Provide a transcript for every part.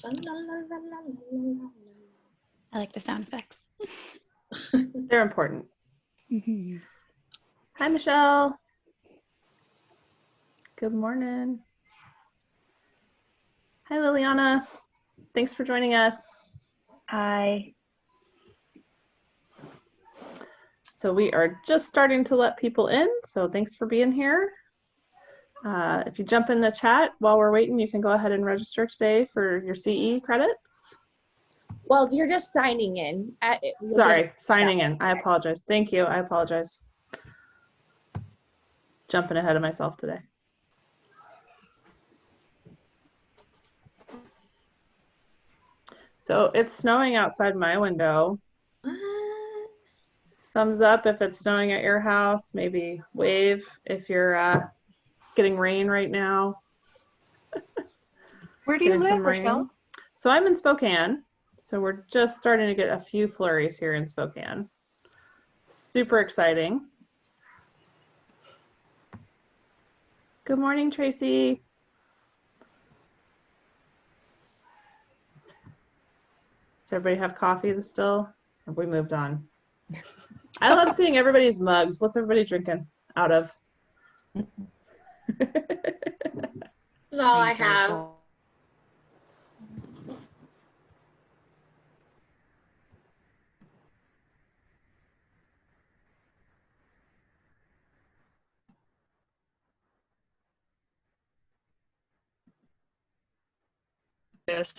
I like the sound effects. They're important. Hi, Michelle. Good morning. Hi, Liliana. Thanks for joining us. Hi. So we are just starting to let people in, so thanks for being here. If you jump in the chat while we're waiting, you can go ahead and register today for your CE credits. Well, you're just signing in. Sorry, signing in. I apologize. Thank you. I apologize. Jumping ahead of myself today. So it's snowing outside my window. Thumbs up if it's snowing at your house. Maybe wave if you're getting rain right now. Where do you live, Michelle? So I'm in Spokane. So we're just starting to get a few flurries here in Spokane. Super exciting. Good morning, Tracy. Does everybody have coffee still? Or have we moved on? I love seeing everybody's mugs. What's everybody drinking out of? This is all I have.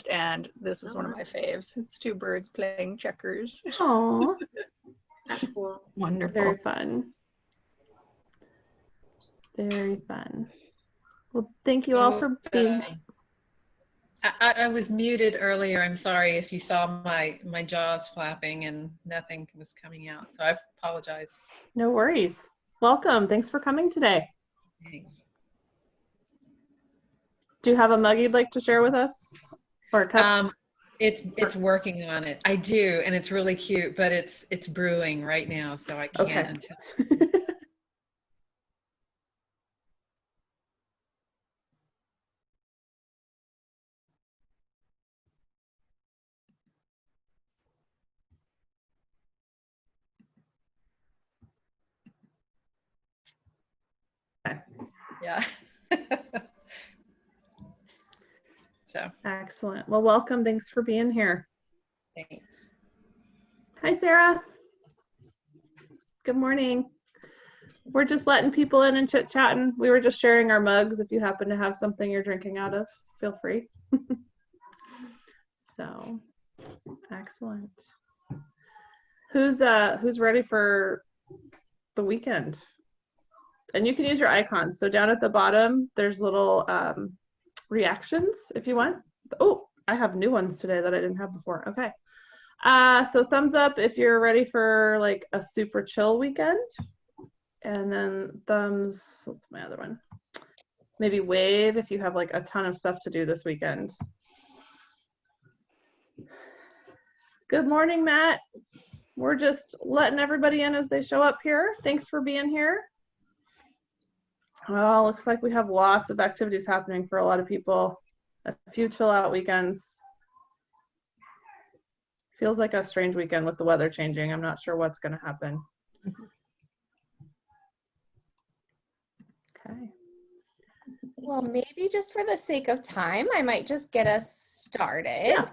And this is one of my faves. It's two birds playing checkers. Oh, That's cool. Wonderful. Very fun. Very fun. Well, thank you all for being. I was muted earlier. I'm sorry if you saw my jaws flapping and nothing was coming out. So I apologize. No worries. Welcome. Thanks for coming today. Thanks. Do you have a mug you'd like to share with us? Or a cup? It's working on it. I do, and it's really cute, but it's brewing right now, so I can't. Okay. Yeah. So. Excellent. Well, welcome. Thanks for being here. Thanks. Hi, Sarah. Good morning. We're just letting people in and chit-chatting. We were just sharing our mugs. If you happen to have something you're drinking out of, feel free. So, excellent. Who's ready for the weekend? And you can use your icons. So down at the bottom, there's little reactions if you want. Oh, I have new ones today that I didn't have before. Okay. So thumbs up if you're ready for like a super chill weekend. And then thumbs, what's my other one? Maybe wave if you have like a ton of stuff to do this weekend. Good morning, Matt. We're just letting everybody in as they show up here. Thanks for being here. Well, looks like we have lots of activities happening for a lot of people. A few chill out weekends. Feels like a strange weekend with the weather changing. I'm not sure what's going to happen. Okay. Well, maybe just for the sake of time, I might just get us started. Yeah.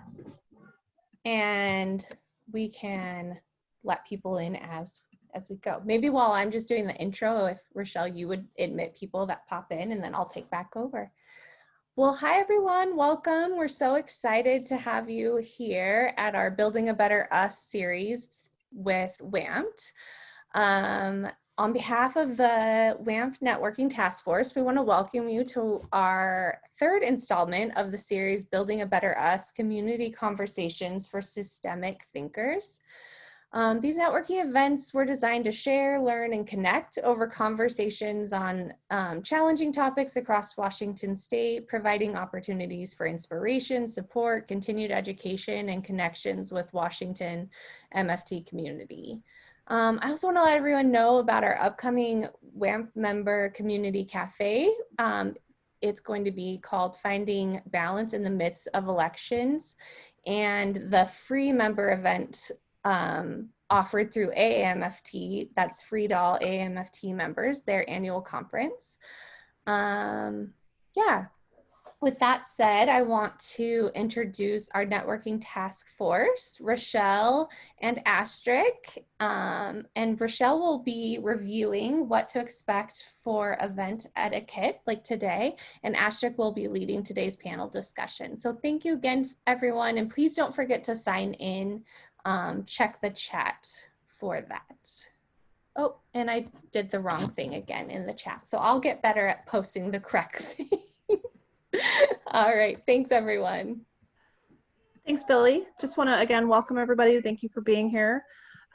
And we can let people in as we go. Maybe while I'm just doing the intro, if Rochelle, you would admit people that pop in, and then I'll take back over. Well, hi everyone, welcome. We're so excited to have you here at our Building a Better Us series with Amft. On behalf of the Amft Networking Task Force, we want to welcome you to our third installment of the series Building a Better Us, Community Conversations for Systemic Thinkers. These networking events were designed to share, learn, and connect over conversations on challenging topics across Washington State, providing opportunities for inspiration, support, continued education, and connections with Washington MFT community. I also want to let everyone know about our upcoming Amft member community cafe It's going to be called Finding Balance in the Midst of Elections. And the free member event offered through AAMFT, that's free to all AAMFT members, their annual conference. Yeah. With that said, I want to introduce our networking task force, Rochelle and Astrid. And Rochelle will be reviewing what to expect for event etiquette like today, and Astrid will be leading today's panel discussion. So thank you again, everyone, and please don't forget to sign in, check the chat for that. Oh, and I did the wrong thing again in the chat, so I'll get better at posting the correct thing. All right, thanks everyone. Thanks, Billy. Just want to again welcome everybody. Thank you for being here.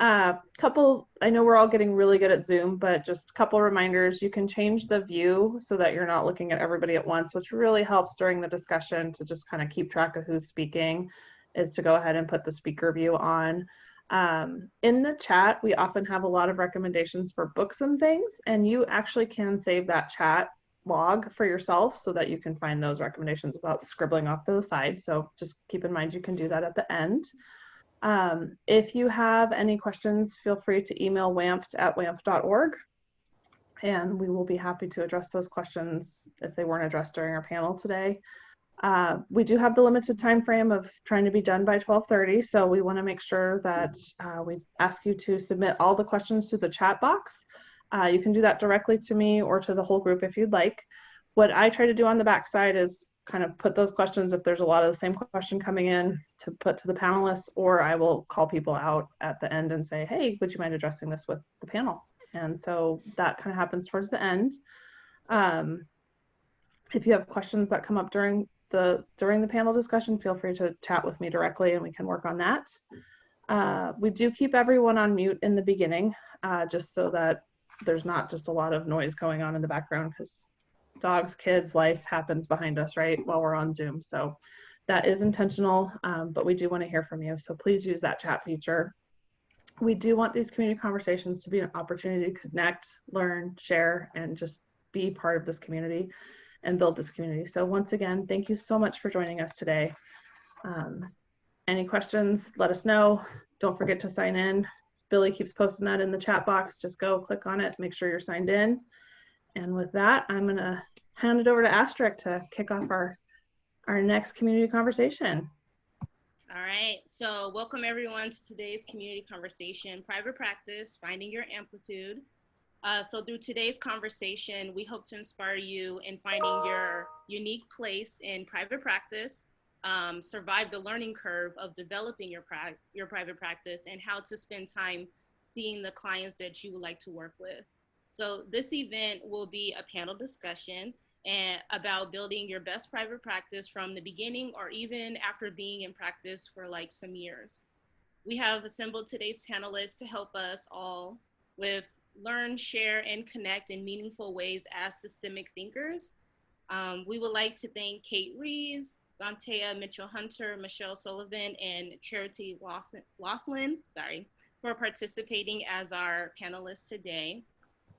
I know we're all getting really good at Zoom, but just a couple reminders. You can change the view so that you're not looking at everybody at once, which really helps during the discussion to just kind of keep track of who's speaking, is to go ahead and put the speaker view on. In the chat, we often have a lot of recommendations for books and things, and you actually can save that chat log for yourself so that you can find those recommendations without scribbling off to the side. So just keep in mind you can do that at the end. If you have any questions, feel free to email wamft@wamft.org, and we will be happy to address those questions if they weren't addressed during our panel today. We do have the limited time frame of trying to be done by 12:30, so we want to make sure that we ask you to submit all the questions to the chat box. You can do that directly to me or to the whole group if you'd like. What I try to do on the backside is kind of put those questions, if there's a lot of the same question coming in, to put to the panelists, or I will call people out at the end and say, hey, would you mind addressing this with the panel? And so that kind of happens towards the end. If you have questions that come up during the panel discussion, feel free to chat with me directly and we can work on that. We do keep everyone on mute in the beginning, just so that there's not just a lot of noise going on in the background, because dogs, kids, life happens behind us, right, while we're on Zoom. So that is intentional, but we do want to hear from you. So please use that chat feature. We do want these community conversations to be an opportunity to connect, learn, share, and just be part of this community and build this community. So once again, thank you so much for joining us today. Any questions, let us know. Don't forget to sign in. Billy keeps posting that in the chat box. Just go click on it, make sure you're signed in. And with that, I'm gonna hand it over to Astrid to kick off our next community conversation. All right, so welcome everyone to today's community conversation, Private Practice, Finding Your Amplitude. So through today's conversation, we hope to inspire you in finding your unique place in private practice, survive the learning curve of developing your private practice, and how to spend time seeing the clients that you would like to work with. So this event will be a panel discussion about building your best private practice from the beginning or even after being in practice for like some years. We have assembled today's panelists to help us all with learn, share, and connect in meaningful ways as systemic thinkers. We would like to thank Kate Reeves, Dante Mitchell Hunter, Michelle Sullivan, and Charity Laughlin, for participating as our panelists today.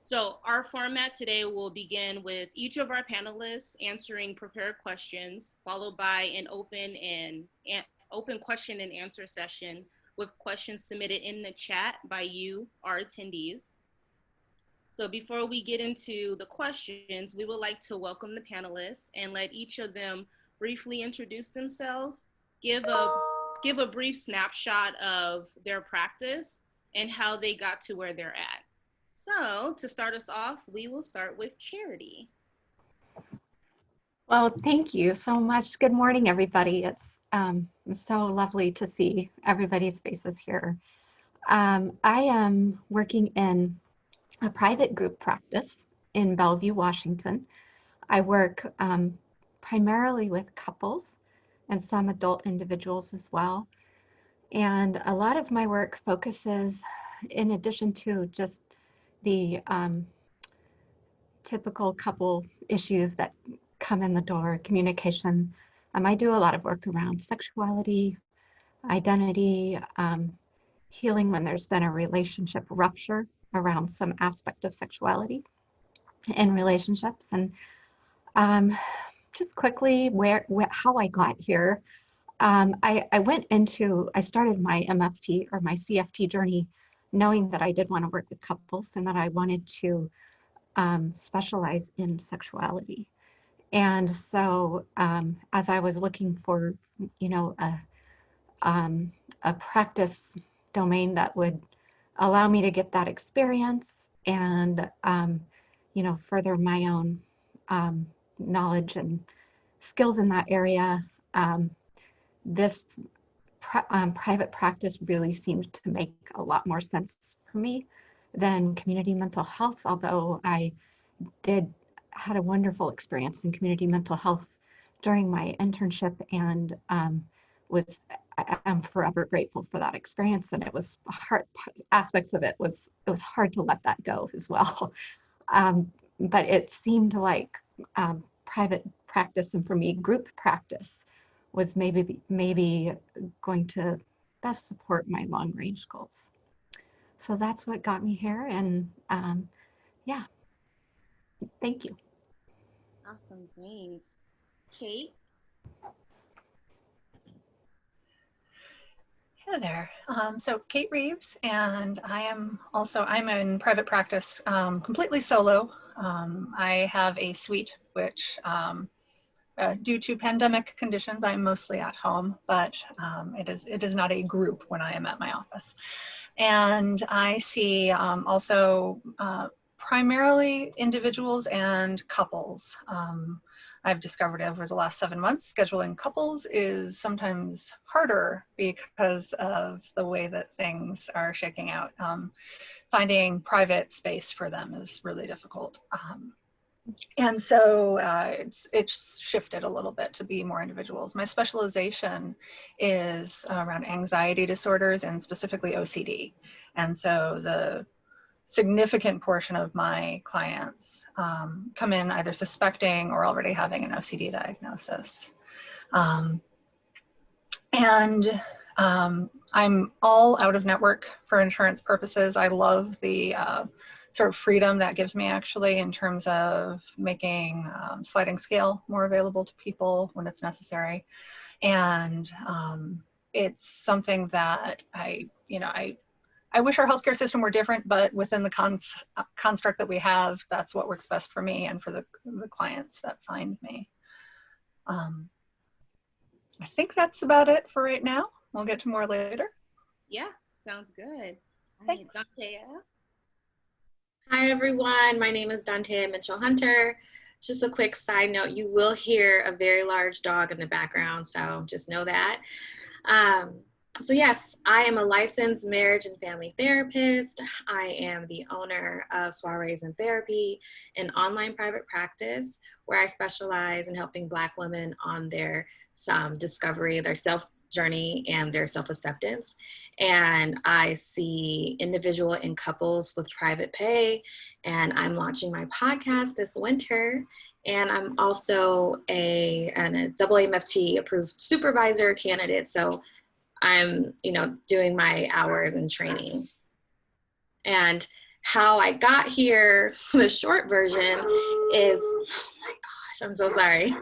So our format today will begin with each of our panelists answering prepared questions, followed by an open question and answer session with questions submitted in the chat by you, our attendees. So before we get into the questions, we would like to welcome the panelists and let each of them briefly introduce themselves, give a brief snapshot of their practice and how they got to where they're at. So to start us off, we will start with Charity. Well, thank you so much. Good morning, everybody. It's so lovely to see everybody's faces here. I am working in a private group practice in Bellevue, Washington. I work primarily with couples and some adult individuals as well. And a lot of my work focuses, in addition to just the typical couple issues that come in the door, communication, I do a lot of work around sexuality, identity, healing when there's been a relationship rupture around some aspect of sexuality in relationships. And Just quickly, how I got here. I started my MFT or my CFT journey knowing that I did want to work with couples and that I wanted to specialize in sexuality. And so as I was looking for, you know, a practice domain that would allow me to get that experience and, you know, further my own knowledge and skills in that area, this private practice really seemed to make a lot more sense for me than community mental health, although I had a wonderful experience in community mental health during my internship and I'm forever grateful for that experience. And it was hard, aspects of it was hard to let that go as well. But it seemed like private practice, and for me, group practice was maybe going to best support my long range goals. So that's what got me here. And yeah, thank you. Awesome, thanks. Kate? Hi there. So Kate Reeves, and I'm in private practice completely solo. I have a suite, which due to pandemic conditions, I'm mostly at home, but it is not a group when I am at my office. And I see also primarily individuals and couples. I've discovered over the last 7 months, scheduling couples is sometimes harder because of the way that things are shaking out. Finding private space for them is really difficult. And so it's shifted a little bit to be more individuals. My specialization is around anxiety disorders and specifically OCD. And so the significant portion of my clients come in either suspecting or already having an OCD diagnosis. I'm all out of network for insurance purposes. I love the sort of freedom that gives me actually in terms of making sliding scale more available to people when it's necessary. And it's something that I wish our healthcare system were different, but within the construct that we have, that's what works best for me and for the clients that find me. I think that's about it for right now. We'll get to more later. Yeah, sounds good. Thanks. Dante. Hi everyone, my name is Dante Mitchell Hunter. Just a quick side note, you will hear a very large dog in the background, so just know that. So yes, I am a licensed marriage and family therapist. I am the owner of Soirees and Therapy, an online private practice where I specialize in helping Black women on their discovery, their self journey and their self-acceptance. And I see individual and couples with private pay. And I'm launching my podcast this winter. And I'm also a double AMFT approved supervisor candidate. So I'm, doing my hours and training. And how I got here, the short version is, oh my gosh, I'm so sorry.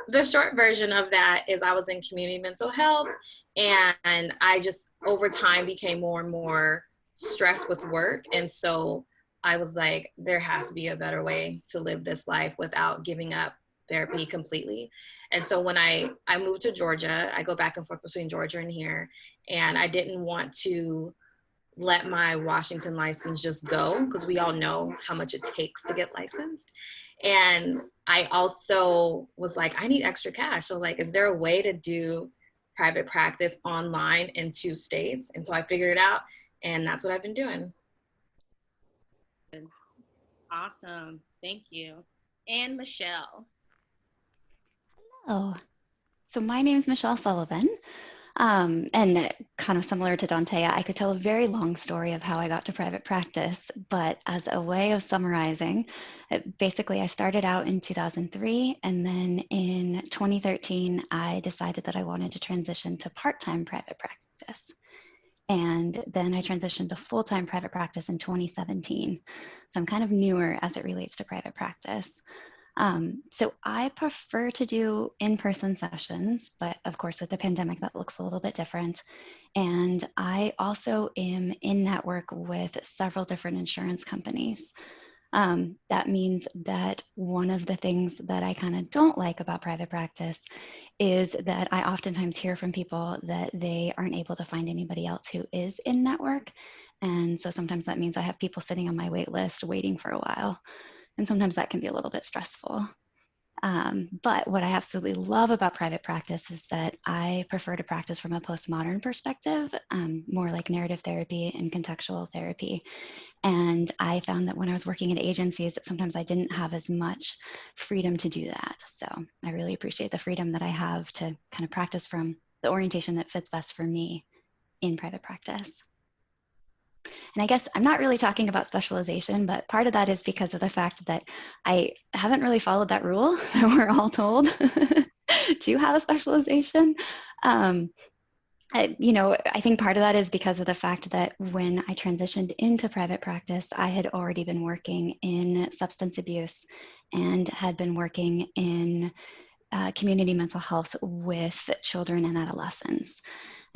The short version of that is I was in community mental health, and I just over time became more and more stressed with work. And so I was like, there has to be a better way to live this life without giving up therapy completely. And so when I moved to Georgia, I go back and forth between Georgia and here, and I didn't want to let my Washington license just go because we all know how much it takes to get licensed. And I also was like, I need extra cash. So like, is there a way to do private practice online in 2 states? And so I figured it out, and that's what I've been doing. Awesome, thank you. And Michelle. Hello. So my name is Michelle Sullivan. And kind of similar to Dante, I could tell a very long story of how I got to private practice, but as a way of summarizing, basically I started out in 2003, and then in 2013, I decided that I wanted to transition to part-time private practice. And then I transitioned to full-time private practice in 2017. So I'm kind of newer as it relates to private practice. So I prefer to do in-person sessions, but of course with the pandemic that looks a little bit different. And I also am in network with several different insurance companies. That means that one of the things that I kind of don't like about private practice is that I oftentimes hear from people that they aren't able to find anybody else who is in network. And so sometimes that means I have people sitting on my wait list waiting for a while. And sometimes that can be a little bit stressful. But what I absolutely love about private practice is that I prefer to practice from a postmodern perspective, more like narrative therapy and contextual therapy. And I found that when I was working at agencies, that sometimes I didn't have as much freedom to do that. So I really appreciate the freedom that I have to kind of practice from the orientation that fits best for me in private practice. And I guess I'm not really talking about specialization, but part of that is because of the fact that I haven't really followed that rule that we're all told to have a specialization. I think part of that is because of the fact that when I transitioned into private practice, I had already been working in substance abuse and had been working in community mental health with children and adolescents.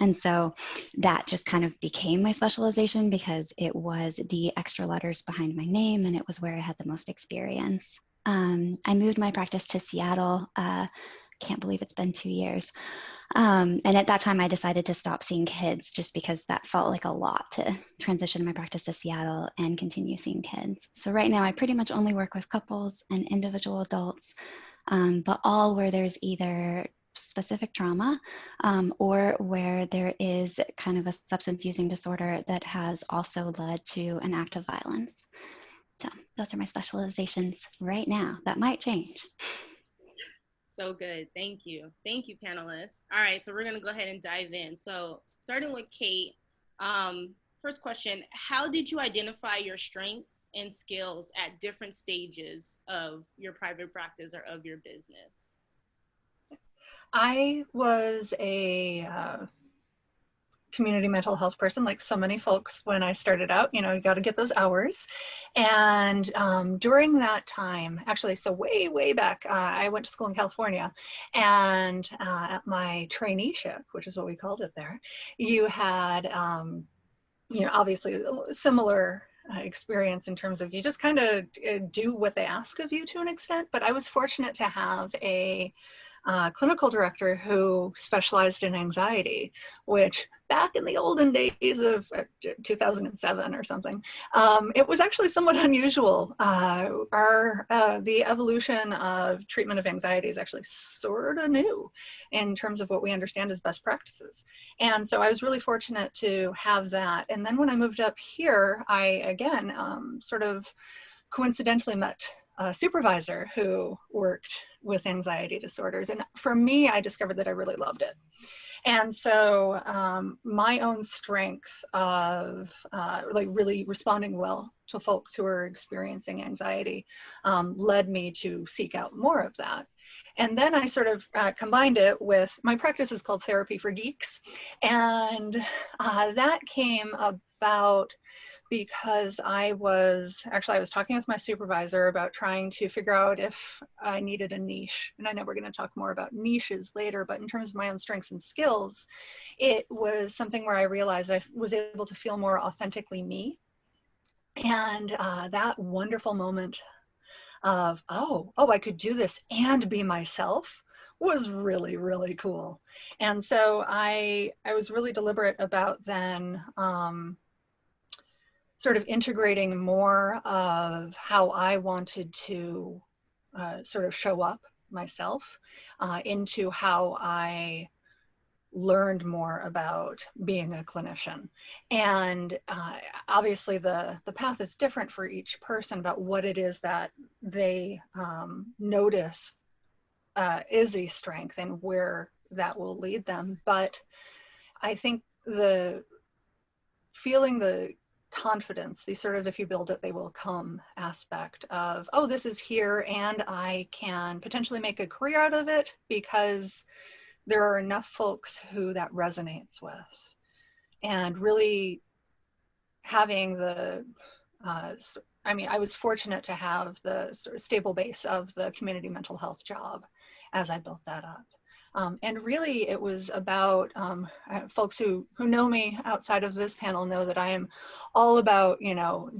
And so that just kind of became my specialization because it was the extra letters behind my name and it was where I had the most experience. I moved my practice to Seattle. Can't believe it's been 2 years. And at that time, I decided to stop seeing kids just because that felt like a lot to transition my practice to Seattle and continue seeing kids. So right now, I pretty much only work with couples and individual adults, but all where there's either specific trauma or where there is kind of a substance using disorder that has also led to an act of violence. So those are my specializations right now. That might change. So good. Thank you. Thank you, panelists. All right, so we're going to go ahead and dive in. So starting with Kate, first question, how did you identify your strengths and skills at different stages of your private practice or of your business? I was a community mental health person, like so many folks when I started out. You know, you got to get those hours. And during that time, actually, so way back, I went to school in California, and at my traineeship, which is what we called it there, you had, obviously similar experience in terms of you just kind of do what they ask of you to an extent. But I was fortunate to have a clinical director who specialized in anxiety, which back in the olden days of 2007 or something, it was actually somewhat unusual. The evolution of treatment of anxiety is actually sort of new in terms of what we understand as best practices. And so I was really fortunate to have that. And then when I moved up here, I again sort of coincidentally met a supervisor who worked with anxiety disorders. And for me, I discovered that I really loved it. And so my own strength of like really responding well to folks who are experiencing anxiety led me to seek out more of that. And then I sort of combined it with, my practice is called Therapy for Geeks. And that came about because I was talking with my supervisor about trying to figure out if I needed a niche. And I know we're going to talk more about niches later, but in terms of my own strengths and skills, it was something where I realized I was able to feel more authentically me. And that wonderful moment of, oh, I could do this and be myself was really, really cool. And so I was really deliberate about then sort of integrating more of how I wanted to sort of show up myself into how I learned more about being a clinician. And obviously the path is different for each person about what it is that they notice is a strength and where that will lead them. But I think feeling the confidence, the sort of if you build it, they will come aspect of, oh, this is here and I can potentially make a career out of it because there are enough folks who that resonates with. And really having the I mean, I was fortunate to have the sort of stable base of the community mental health job as I built that up. And really it was about, folks who know me outside of this panel know that I am all about, you know,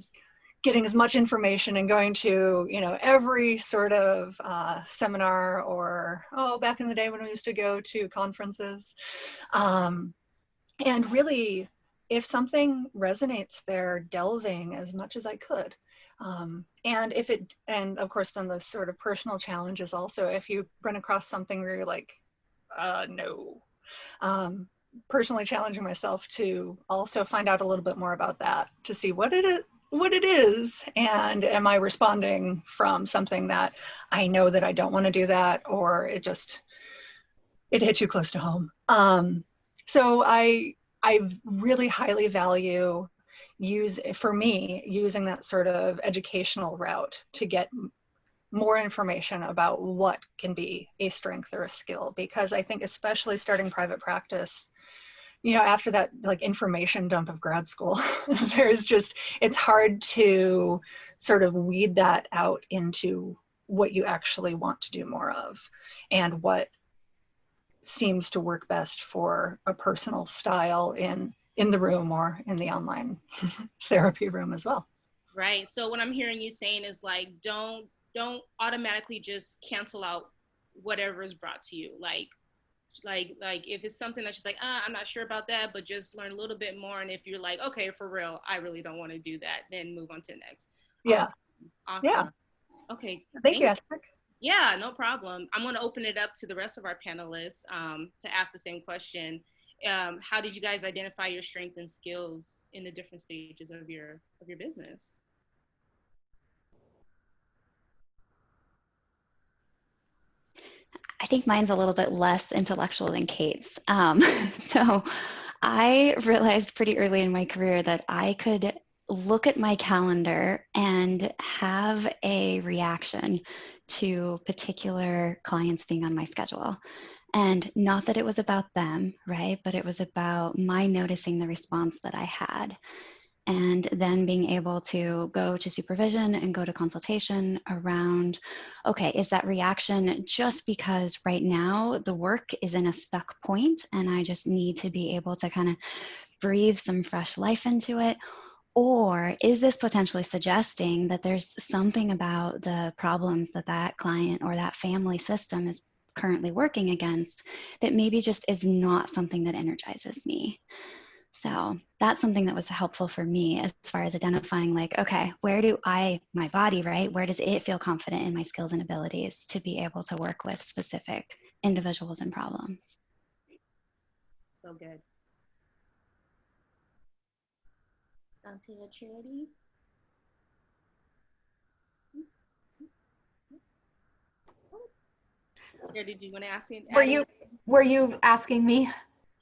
getting as much information and going to, you know, every sort of seminar or, oh, back in the day when we used to go to conferences. And really, if something resonates there, delving as much as I could. And of course, then the sort of personal challenges also, if you run across something where you're like, no. Personally challenging myself to also find out a little bit more about that, to see what it is, and am I responding from something that I know that I don't want to do that, or it hit too close to home. So I really highly value for me using that sort of educational route to get more information about what can be a strength or a skill, because I think especially starting private practice, you know, after that like information dump of grad school, it's hard to sort of weed that out into what you actually want to do more of and what seems to work best for a personal style in the room or in the online therapy room as well. Right. So what I'm hearing you saying is like, don't automatically just cancel out whatever is brought to you. Like if it's something that's just like, I'm not sure about that, but just learn a little bit more. And if you're like, okay, for real, I really don't want to do that, then move on to the next. Yeah. Awesome. Yeah. Okay. Thank you, Esther. Yeah, no problem. I'm going to open it up to the rest of our panelists to ask the same question. How did you guys identify your strengths and skills in the different stages of your business? I think mine's a little bit less intellectual than Kate's. So I realized pretty early in my career that I could look at my calendar and have a reaction to particular clients being on my schedule. And not that it was about them, right? But it was about my noticing the response that I had. And then being able to go to supervision and go to consultation around, okay, is that reaction just because right now the work is in a stuck point and I just need to be able to kind of breathe some fresh life into it? Or is this potentially suggesting that there's something about the problems that that client or that family system is currently working against that maybe just is not something that energizes me? So that's something that was helpful for me as far as identifying like, okay, where do my body, right? Where does it feel confident in my skills and abilities to be able to work with specific individuals and problems? So good. Dante, Charity? Charity, do you want to ask me? Were you asking me?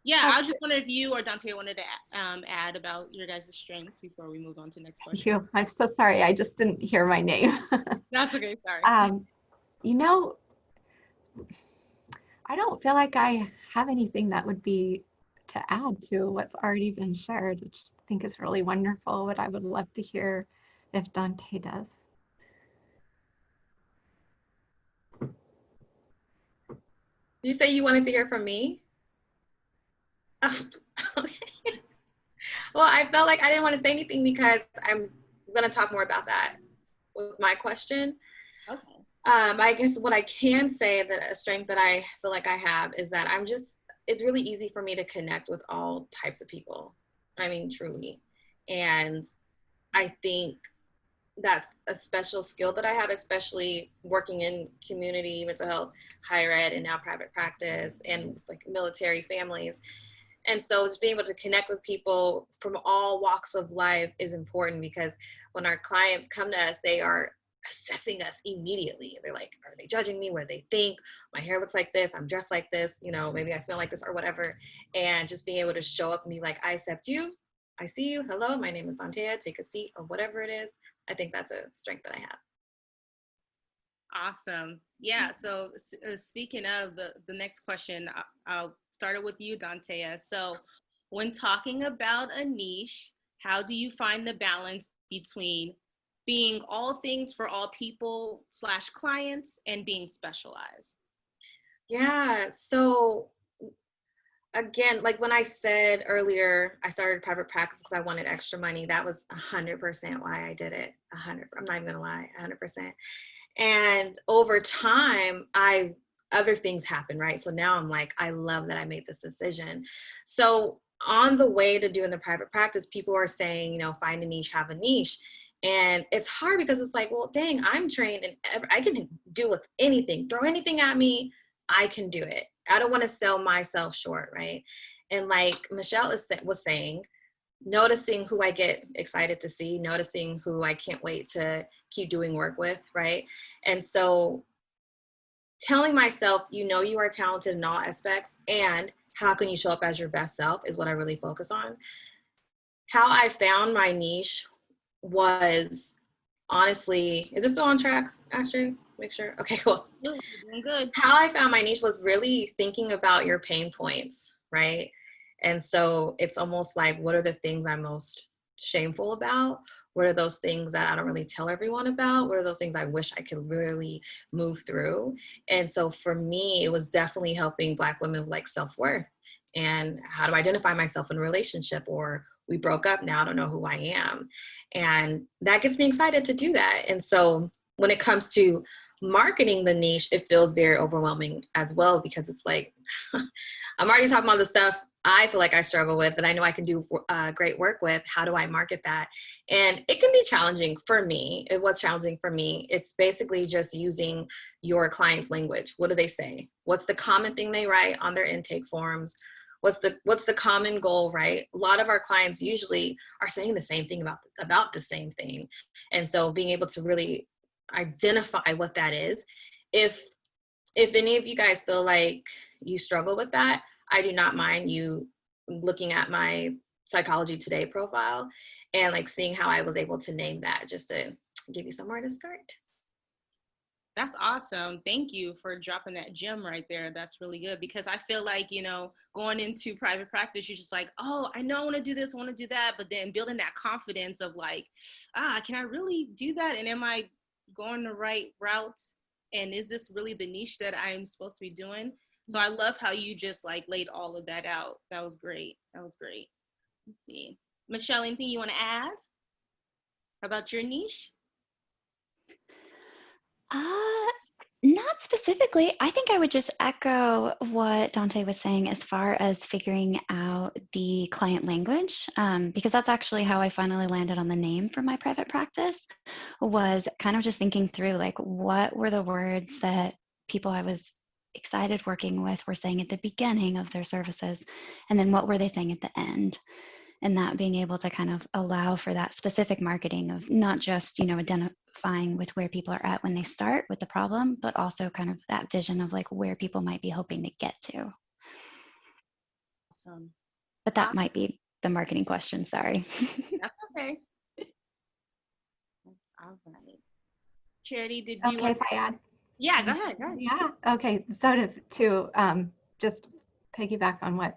Yeah, I was just wondering if you or Dante wanted to add about your guys' strengths before we move on to the next question. I'm so sorry. I just didn't hear my name. That's okay. Sorry. You know, I don't feel like I have anything that would be to add to what's already been shared, which I think is really wonderful. What I would love to hear if Dante does. You say you wanted to hear from me? Oh, okay. Well, I felt like I didn't want to say anything because I'm going to talk more about that with my question. Okay. I guess what I can say, that a strength that I feel like I have is that it's really easy for me to connect with all types of people. I mean, truly. And I think that's a special skill that I have, especially working in community mental health, higher ed, and now private practice, and like military families. And so just being able to connect with people from all walks of life is important, because when our clients come to us, they are assessing us immediately. They're like, are they judging me? What do they think? My hair looks like this, I'm dressed like this, you know, maybe I smell like this or whatever. And just being able to show up and be like, I accept you, I see you, hello, my name is Dante, take a seat, or whatever it is. I think that's a strength that I have. Awesome. Yeah. So speaking of the next question, I'll start it with you, Dante. So when talking about a niche, how do you find the balance between being all things for all people / clients and being specialized? Yeah, so again, like when I said earlier, I started private practice because I wanted extra money. That was 100% why I did it. I'm not even gonna lie, 100%. And over time, other things happened, right? So now I'm like, I love that I made this decision. So on the way to doing the private practice, people are saying, find a niche, have a niche. And it's hard because it's like, well, dang, I'm trained and I can deal with anything. Throw anything at me, I can do it. I don't want to sell myself short, right? And like Michelle was saying, noticing who I get excited to see, noticing who I can't wait to keep doing work with, right? And so telling myself, you are talented in all aspects, and how can you show up as your best self is what I really focus on. How I found my niche was honestly, is this still on track, Astrid? Make sure. Okay, cool. You're doing good. How I found my niche was really thinking about your pain points, right? And so it's almost like, what are the things I'm most shameful about? What are those things that I don't really tell everyone about? What are those things I wish I could really move through? And so for me, it was definitely helping Black women with like self-worth and how to identify myself in a relationship, or we broke up, now I don't know who I am. And that gets me excited to do that. And so when it comes to marketing the niche, it feels very overwhelming as well, because it's like, I'm already talking about the stuff I feel like I struggle with and I know I can do great work with. How do I market that? And it can be challenging for me. It was challenging for me. It's basically just using your client's language. What do they say? What's the common thing they write on their intake forms? What's the common goal, right? A lot of our clients usually are saying the same thing about the same thing. And so being able to really identify what that is. If any of you guys feel like you struggle with that, I do not mind you looking at my Psychology Today profile and like seeing how I was able to name that, just to give you somewhere to start. That's awesome. Thank you for dropping that gem right there. That's really good, because I feel like, going into private practice, you're just like, oh, I know I want to do this, I want to do that. But then building that confidence of like, can I really do that? And am I going the right route? And is this really the niche that I'm supposed to be doing? So I love how you just like laid all of that out. That was great. Let's see. Michelle, anything you want to add about your niche? Not specifically. I think I would just echo what Dante was saying as far as figuring out the client language, because that's actually how I finally landed on the name for my private practice, was kind of just thinking through like, what were the words that people I was excited working with were saying at the beginning of their services, and then what were they saying at the end? And that being able to kind of allow for that specific marketing of not just, identifying with where people are at when they start with the problem, but also kind of that vision of like where people might be hoping to get to. Awesome. But that might be the marketing question, sorry. That's okay. That's all right. Charity, did you Okay, if I add? Yeah, go ahead. Yeah, okay. So to just piggyback on what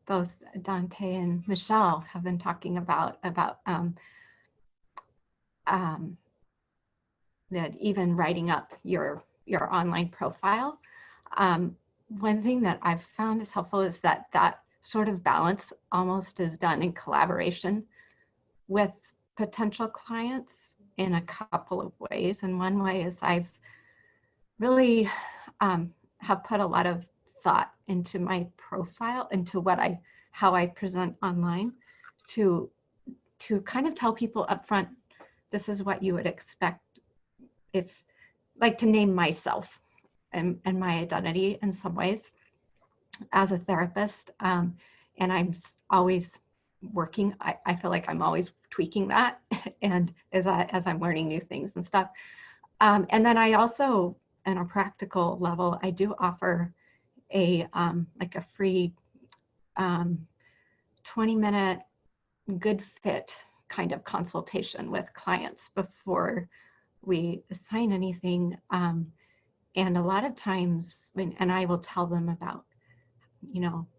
both Dante and Michelle have been talking about that even writing up your online profile. One thing that I've found is helpful is that sort of balance almost is done in collaboration with potential clients in a couple of ways. And one way is I've really have put a lot of thought into my profile, into how I present online, to kind of tell people up front, this is what you would expect, if like to name myself and my identity in some ways as a therapist. And I'm always working, I feel like I'm always tweaking that and as I'm learning new things and stuff. And then I also, on a practical level, I do offer a like a free 20-minute good fit kind of consultation with clients before we assign anything. And a lot of times, and I will tell them about,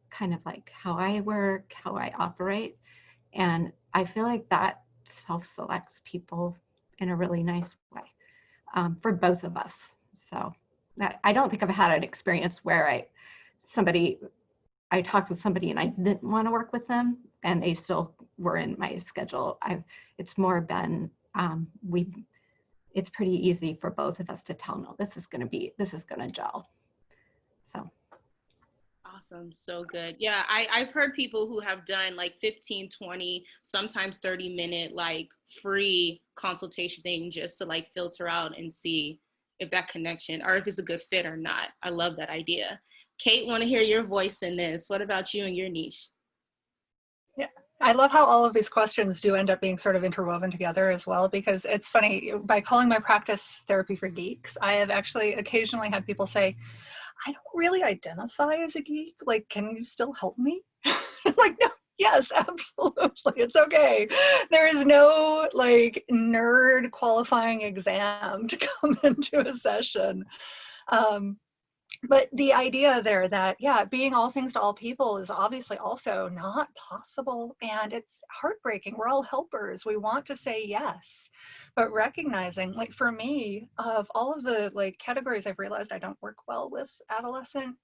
kind of like how I work, how I operate. And I feel like that self-selects people in a really nice way for both of us. So I don't think I've had an experience where I talked with somebody and I didn't want to work with them and they still were in my schedule. It's more been, it's pretty easy for both of us to tell, no, this is going to gel. So. Awesome. So good. Yeah, I've heard people who have done like 15, 20, sometimes 30-minute like free consultation thing just to like filter out and see if that connection or if it's a good fit or not. I love that idea. Kate, want to hear your voice in this. What about you and your niche? Yeah, I love how all of these questions do end up being sort of interwoven together as well, because it's funny, by calling my practice Therapy for Geeks, I have actually occasionally had people say, I don't really identify as a geek. Like, can you still help me? Like, no, yes, absolutely. It's okay. There is no like nerd qualifying exam to come into a session. But the idea there that, yeah, being all things to all people is obviously also not possible, and it's heartbreaking. We're all helpers. We want to say yes, but recognizing, like for me, of all of the like categories, I've realized I don't work well with adolescent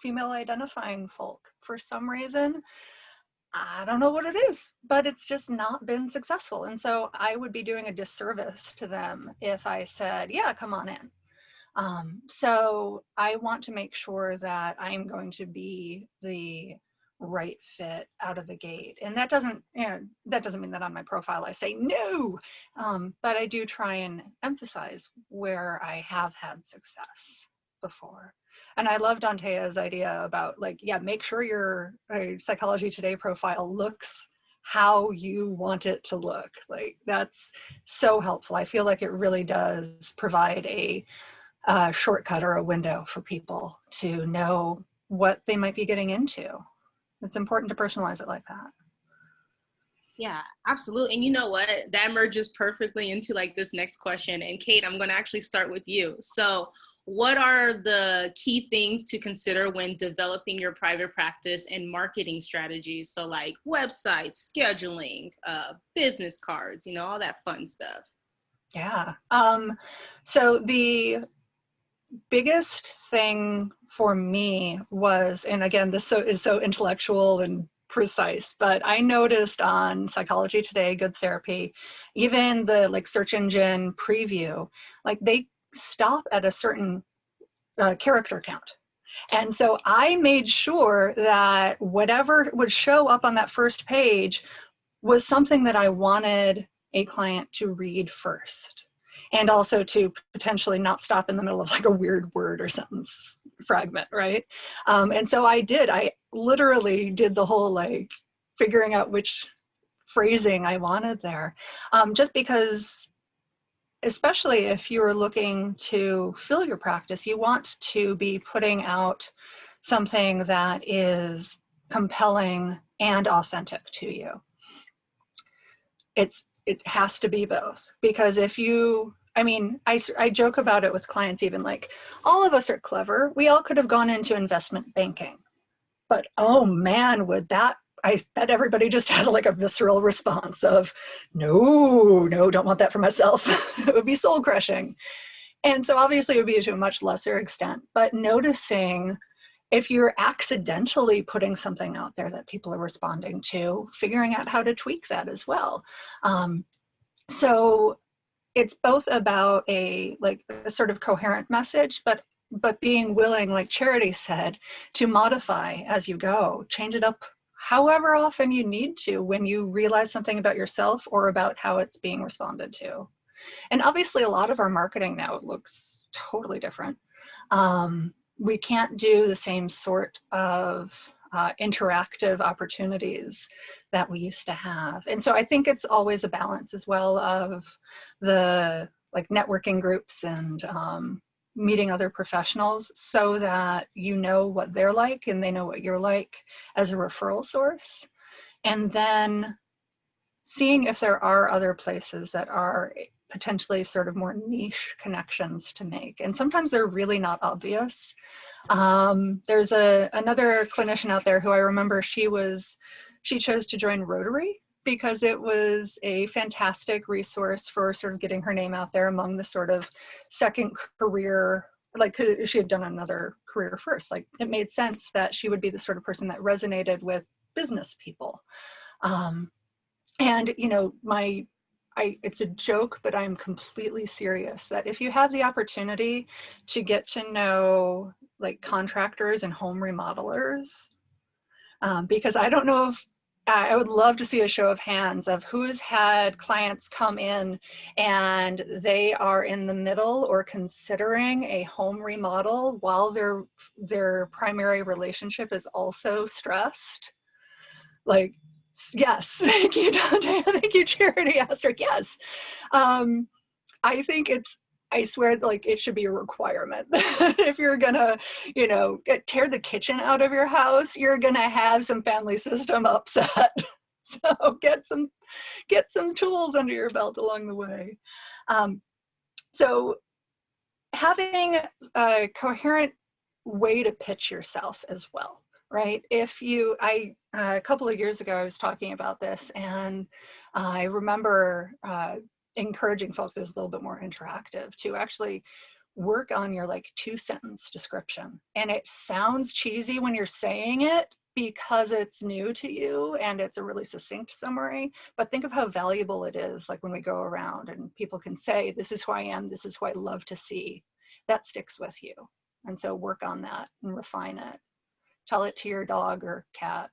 female identifying folk for some reason. I don't know what it is, but it's just not been successful. And so I would be doing a disservice to them if I said, yeah, come on in. So I want to make sure that I'm going to be the right fit out of the gate. And that doesn't mean that on my profile I say no, but I do try and emphasize where I have had success before. And I love Dante's idea about like, yeah, make sure your Psychology Today profile looks how you want it to look. Like that's so helpful. I feel like it really does provide a shortcut or a window for people to know what they might be getting into. It's important to personalize it like that. Yeah, absolutely. And you know what? That merges perfectly into like this next question. And Kate, I'm going to actually start with you. So what are the key things to consider when developing your private practice and marketing strategies? So like websites, scheduling, business cards, all that fun stuff. Yeah. So the biggest thing for me was, and again, this is so intellectual and precise, but I noticed on Psychology Today, Good Therapy, even the like search engine preview, like they stop at a certain character count. And so I made sure that whatever would show up on that first page was something that I wanted a client to read first. And also to potentially not stop in the middle of like a weird word or sentence fragment, right? And so I literally did the whole like figuring out which phrasing I wanted there, just because, especially if you're looking to fill your practice, you want to be putting out something that is compelling and authentic to you. It has to be both, because if you, I joke about it with clients, even like, all of us are clever. We all could have gone into investment banking, but oh man, I bet everybody just had like a visceral response of, no, don't want that for myself. It would be soul crushing. And so obviously it would be to a much lesser extent, but noticing if you're accidentally putting something out there that people are responding to, figuring out how to tweak that as well. So it's both about a sort of coherent message, but being willing, like Charity said, to modify as you go, change it up however often you need to when you realize something about yourself or about how it's being responded to. And obviously a lot of our marketing now looks totally different. We can't do the same sort of interactive opportunities that we used to have. And so I think it's always a balance as well of the like networking groups and meeting other professionals so that you know what they're like and they know what you're like as a referral source. And then seeing if there are other places that are potentially sort of more niche connections to make. And sometimes they're really not obvious. There's another clinician out there who I remember, she chose to join Rotary because it was a fantastic resource for sort of getting her name out there among the sort of second career, like she had done another career first. Like it made sense that she would be the sort of person that resonated with business people. And, you know, it's a joke, but I'm completely serious that if you have the opportunity to get to know like contractors and home remodelers, because I don't know if, I would love to see a show of hands of who's had clients come in and they are in the middle or considering a home remodel while their primary relationship is also stressed. Like, yes, thank you, Dante. Thank you, Charity Asterisk. Yes. I think I swear, like it should be a requirement. If you're gonna, you know, tear the kitchen out of your house, you're gonna have some family system upset. So get some tools under your belt along the way. So having a coherent way to pitch yourself as well, right? A couple of years ago, I was talking about this, and I remember encouraging folks as a little bit more interactive to actually work on your like 2-sentence description. And it sounds cheesy when you're saying it because it's new to you and it's a really succinct summary, but think of how valuable it is, like when we go around and people can say, this is who I am, this is who I love to see. That sticks with you. And so work on that and refine it. Tell it to your dog or cat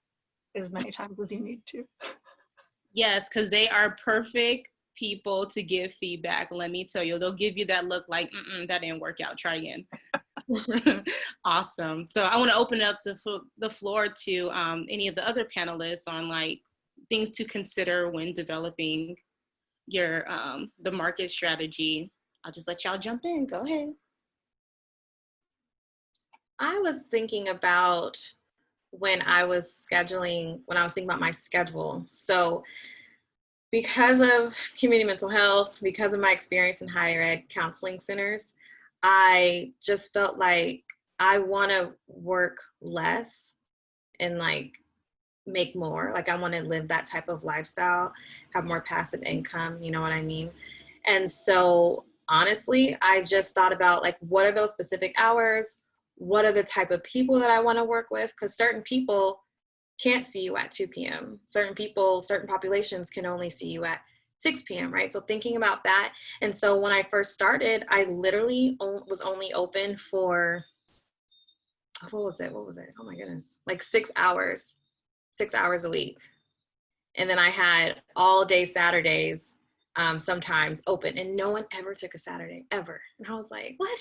as many times as you need to. Yes, because they are perfect people to give feedback. Let me tell you, they'll give you that look like, that didn't work out, try again. Awesome. So I want to open up the floor to any of the other panelists on like things to consider when developing your the market strategy. I'll just let y'all jump in. Go ahead. I was thinking about when I was thinking about my schedule. So because of community mental health, because of my experience in higher ed counseling centers, I just felt like I want to work less and like make more. Like I want to live that type of lifestyle, have more passive income, you know what I mean? And so honestly, I just thought about like, what are those specific hours? What are the type of people that I want to work with? Because certain people can't see you at 2 p.m. Certain populations can only see you at 6 p.m., right? So thinking about that. And so when I first started, I literally was only open for, what was it? Oh my goodness, like 6 hours a week. And then I had all day Saturdays sometimes open, and no one ever took a Saturday, ever. And I was like, what?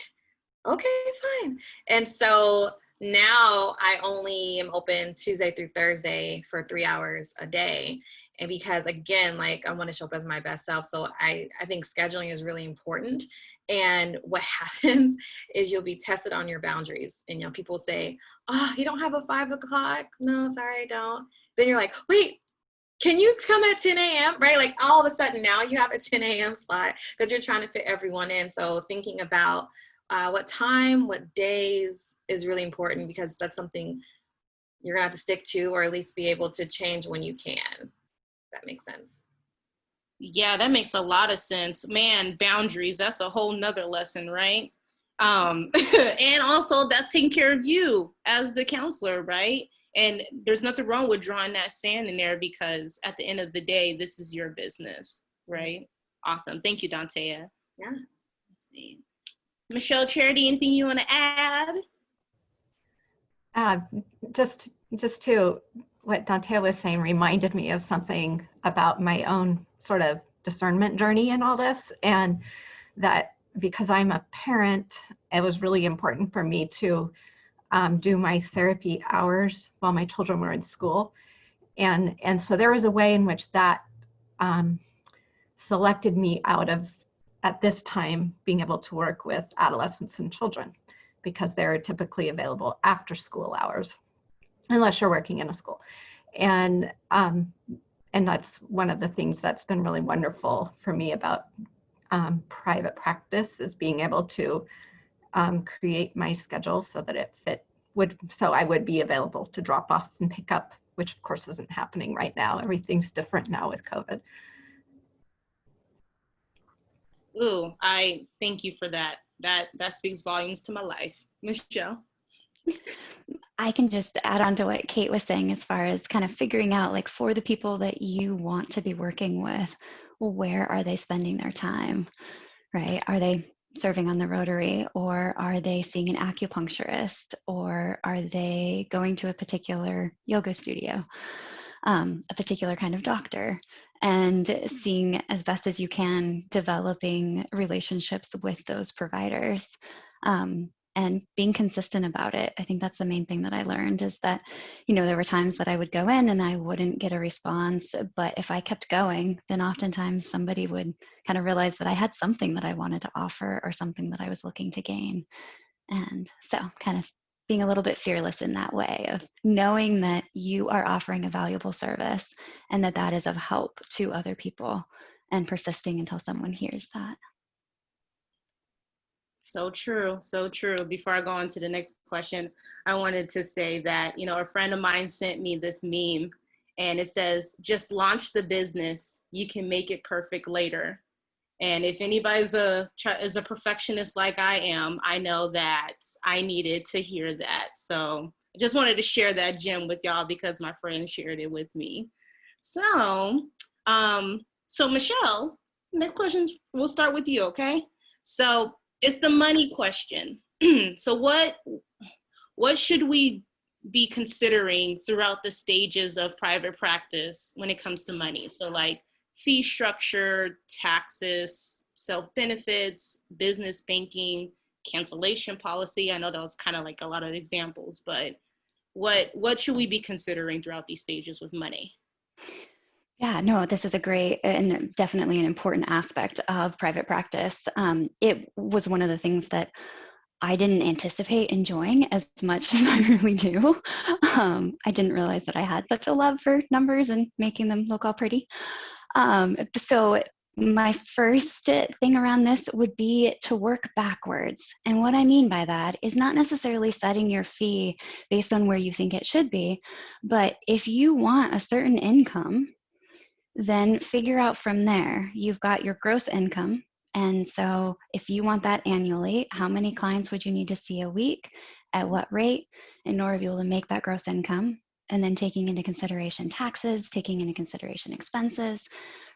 Okay, fine. And so now I only am open Tuesday through Thursday for 3 hours a day. And because again, like I want to show up as my best self. So I think scheduling is really important. And what happens is you'll be tested on your boundaries. And, you know, people say, oh, you don't have a 5 o'clock? No, sorry, I don't. Then you're like, wait, can you come at 10 a.m., right? Like all of a sudden now you have a 10 a.m. slot because you're trying to fit everyone in. So thinking about what time, what days is really important, because that's something you're gonna have to stick to, or at least be able to change when you can. That makes sense. Yeah, that makes a lot of sense. Man, boundaries, that's a whole nother lesson, right? And also that's taking care of you as the counselor, right? And there's nothing wrong with drawing that sand in there, because at the end of the day, this is your business, right? Awesome. Thank you, Dante. Yeah. Let's see. Michelle, Charity, anything you want to add? Just to what Dante was saying reminded me of something about my own sort of discernment journey in all this, and that because I'm a parent, it was really important for me to do my therapy hours while my children were in school. And so there was a way in which that selected me out of, at this time, being able to work with adolescents and children, because they're typically available after school hours, unless you're working in a school. And that's one of the things that's been really wonderful for me about private practice, is being able to create my schedule so that so I would be available to drop off and pick up which of course isn't happening right now. Everything's different now with COVID. Ooh, I thank you for that. That speaks volumes to my life. Michelle? I can just add on to what Kate was saying as far as kind of figuring out, like, for the people that you want to be working with, well, where are they spending their time, right? Are they serving on the Rotary, or are they seeing an acupuncturist, or are they going to a particular yoga studio, a particular kind of doctor, and seeing as best as you can, developing relationships with those providers. And being consistent about it. I think that's the main thing that I learned, is that, you know, there were times that I would go in and I wouldn't get a response, but if I kept going, then oftentimes somebody would kind of realize that I had something that I wanted to offer or something that I was looking to gain. And so kind of being a little bit fearless in that way of knowing that you are offering a valuable service and that that is of help to other people, and persisting until someone hears that. So true, so true. Before I go on to the next question, I wanted to say that, you know, a friend of mine sent me this meme, and it says, just launch the business, you can make it perfect later. And if anybody's is a perfectionist like I am, I know that I needed to hear that. So I just wanted to share that gem with y'all because my friend shared it with me. So, so Michelle, next question, we'll start with you, okay? So it's the money question. So what should we be considering throughout the stages of private practice when it comes to money? So like fee structure, taxes, self-benefits, business banking, cancellation policy. I know that was kind of like a lot of examples, but what should we be considering throughout these stages with money? Yeah, no, this is a great and definitely an important aspect of private practice. It was one of the things that I didn't anticipate enjoying as much as I really do. I didn't realize that I had such a love for numbers and making them look all pretty. So my first thing around this would be to work backwards. And what I mean by that is not necessarily setting your fee based on where you think it should be, but if you want a certain income, then figure out from there. You've got your gross income. And so if you want that annually, how many clients would you need to see a week, at what rate, in order to be able to make that gross income? And then taking into consideration taxes, taking into consideration expenses,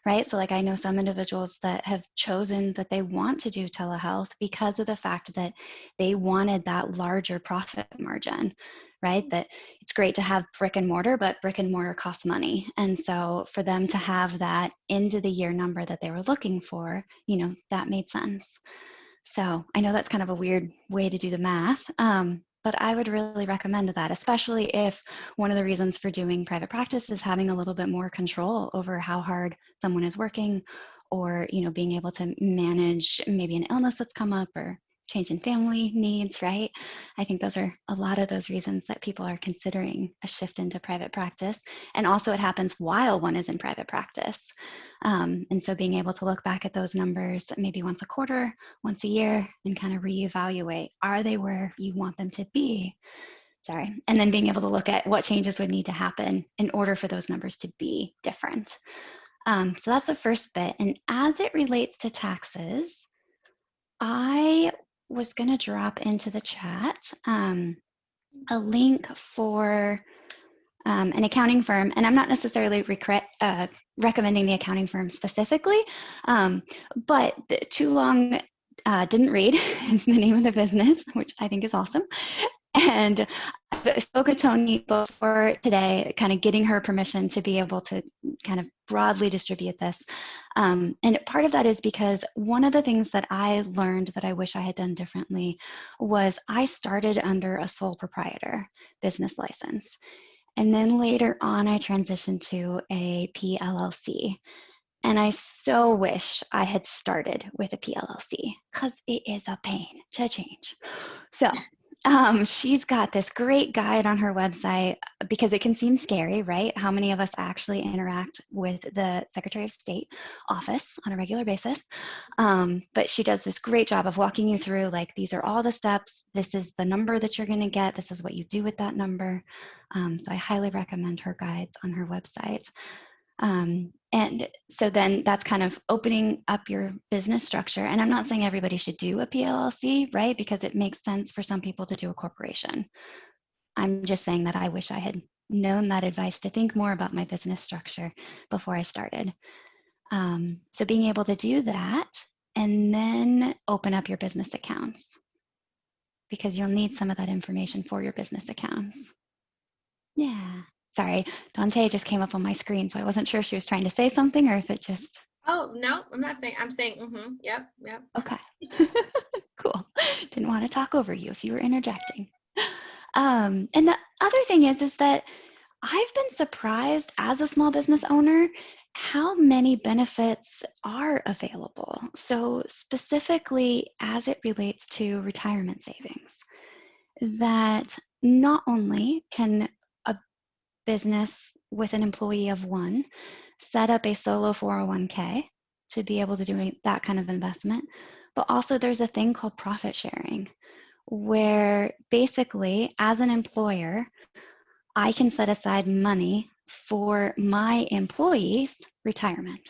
right? So like I know some individuals that have chosen that they want to do telehealth because of the fact that they wanted that larger profit margin, right? That it's great to have brick and mortar, but brick and mortar costs money. And so for them to have that end of the year number that they were looking for, you know, that made sense. So I know that's kind of a weird way to do the math, but I would really recommend that, especially if one of the reasons for doing private practice is having a little bit more control over how hard someone is working, or, you know, being able to manage maybe an illness that's come up or change in family needs, right? I think those are a lot of those reasons that people are considering a shift into private practice. And also it happens while one is in private practice. And so being able to look back at those numbers maybe once a quarter, once a year, and kind of reevaluate, are they where you want them to be? Sorry. And then being able to look at what changes would need to happen in order for those numbers to be different. So that's the first bit. And as it relates to taxes, I was going to drop into the chat a link for an accounting firm, and I'm not necessarily recommending the accounting firm specifically, but Too Long Didn't Read is the name of the business, which I think is awesome. And I spoke with Tony before today, kind of getting her permission to be able to kind of broadly distribute this. And part of that is because one of the things that I learned that I wish I had done differently was I started under a sole proprietor business license. And then later on, I transitioned to a PLLC. And I so wish I had started with a PLLC because it is a pain to change. So She's got this great guide on her website because it can seem scary, right? How many of us actually interact with the Secretary of State office on a regular basis? But she does this great job of walking you through, like, these are all the steps. This is the number that you're going to get. This is what you do with that number. So I highly recommend her guides on her website. And so then that's kind of opening up your business structure. And I'm not saying everybody should do a PLLC, right? Because it makes sense for some people to do a corporation. I'm just saying that I wish I had known that advice to think more about my business structure before I started. So being able to do that and then open up your business accounts, because you'll need some of that information for your business accounts. Yeah. Sorry, Dante just came up on my screen, so I wasn't sure if she was trying to say something or if it just... Oh, no, I'm not saying, I'm saying, yep. Okay. Cool. Didn't want to talk over you if you were interjecting. And the other thing is that I've been surprised as a small business owner how many benefits are available. So specifically as it relates to retirement savings, that not only can a business with an employee of one set up a solo 401k to be able to do that kind of investment, but also there's a thing called profit sharing, where basically as an employer, I can set aside money for my employees' retirement.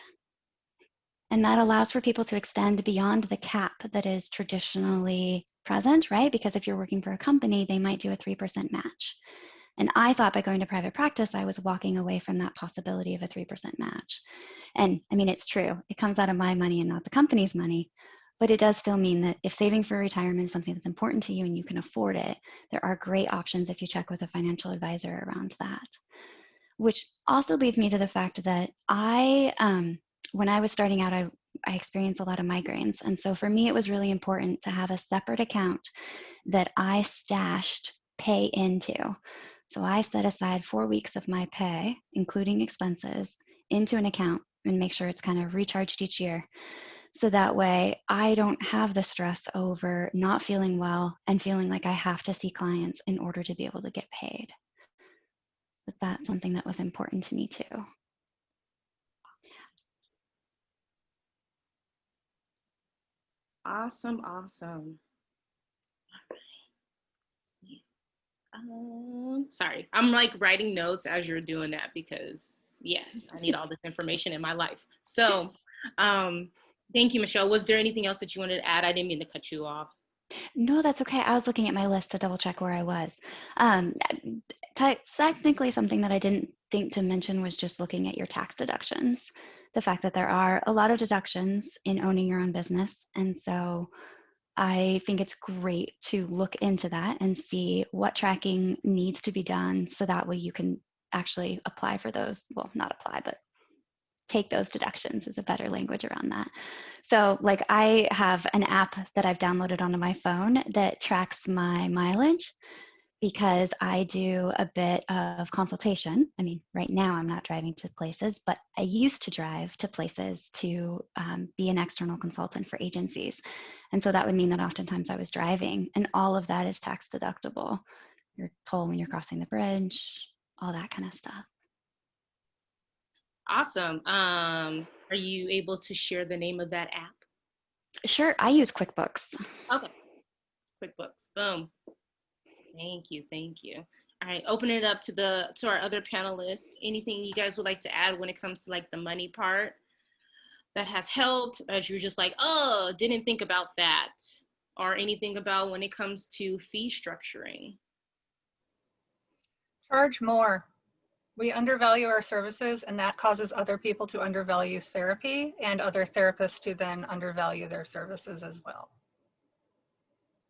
And that allows for people to extend beyond the cap that is traditionally present, right? Because if you're working for a company, they might do a 3% match. And I thought by going to private practice, I was walking away from that possibility of a 3% match. And I mean, it's true. It comes out of my money and not the company's money. But it does still mean that if saving for retirement is something that's important to you and you can afford it, there are great options if you check with a financial advisor around that. Which also leads me to the fact that when I was starting out, I experienced a lot of migraines. And so for me, it was really important to have a separate account that I stashed pay into. So I set aside 4 weeks of my pay, including expenses, into an account and make sure it's kind of recharged each year. So that way I don't have the stress over not feeling well and feeling like I have to see clients in order to be able to get paid. But that's something that was important to me too. Awesome. Sorry, I'm like writing notes as you're doing that because yes, I need all this information in my life. So thank you, Michelle. Was there anything else that you wanted to add? I didn't mean to cut you off. No, that's okay. I was looking at my list to double check where I was. Technically, something that I didn't think to mention was just looking at your tax deductions. The fact that there are a lot of deductions in owning your own business. And so I think it's great to look into that and see what tracking needs to be done so that way you can actually apply for those. Well, not apply, but take those deductions is a better language around that. So like I have an app that I've downloaded onto my phone that tracks my mileage because I do a bit of consultation. I mean, right now I'm not driving to places, but I used to drive to places to be an external consultant for agencies. And so that would mean that oftentimes I was driving, and all of that is tax deductible. Your toll when you're crossing the bridge, all that kind of stuff. Awesome. Are you able to share the name of that app? Sure, I use QuickBooks. Okay, QuickBooks, boom. Thank you. All right, open it up to our other panelists. Anything you guys would like to add when it comes to like the money part that has helped, as you're just like, oh, didn't think about that, or anything about when it comes to fee structuring? Charge more. We undervalue our services, and that causes other people to undervalue therapy and other therapists to then undervalue their services as well.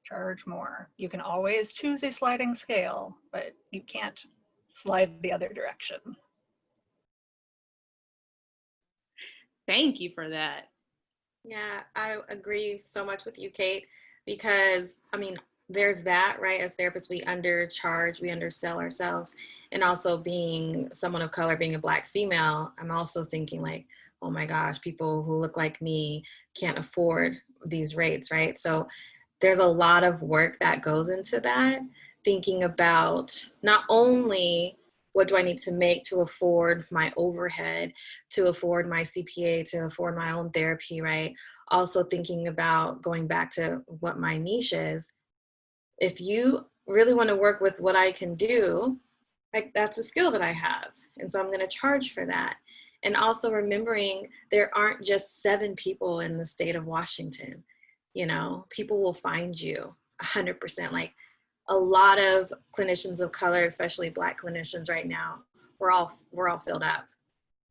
Charge more. You can always choose a sliding scale, but you can't slide the other direction. Thank you for that. Yeah, I agree so much with you, Kate, because I mean, there's that, right? As therapists, we undercharge, we undersell ourselves. And also being someone of color, being a Black female, I'm also thinking like, oh my gosh, people who look like me can't afford these rates, right? So there's a lot of work that goes into that, thinking about not only what do I need to make to afford my overhead, to afford my CPA, to afford my own therapy, right? Also thinking about going back to what my niche is. If you really want to work with what I can do, like that's a skill that I have. And so I'm going to charge for that. And also remembering there aren't just 7 people in the state of Washington. You know, people will find you 100%. Like a lot of clinicians of color, especially Black clinicians right now, we're all filled up.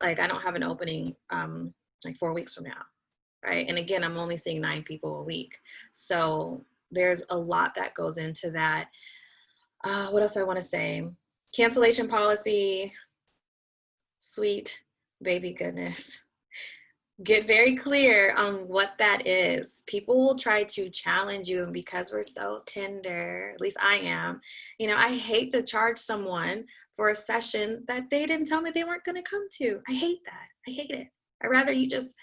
Like I don't have an opening like 4 weeks from now, right? And again, I'm only seeing 9 people a week. So there's a lot that goes into that. What else I want to say? Cancellation policy, sweet baby goodness. Get very clear on what that is. People will try to challenge you, and because we're so tender, at least I am, you know, I hate to charge someone for a session that they didn't tell me they weren't going to come to. I hate that. I hate it. I'd rather you just,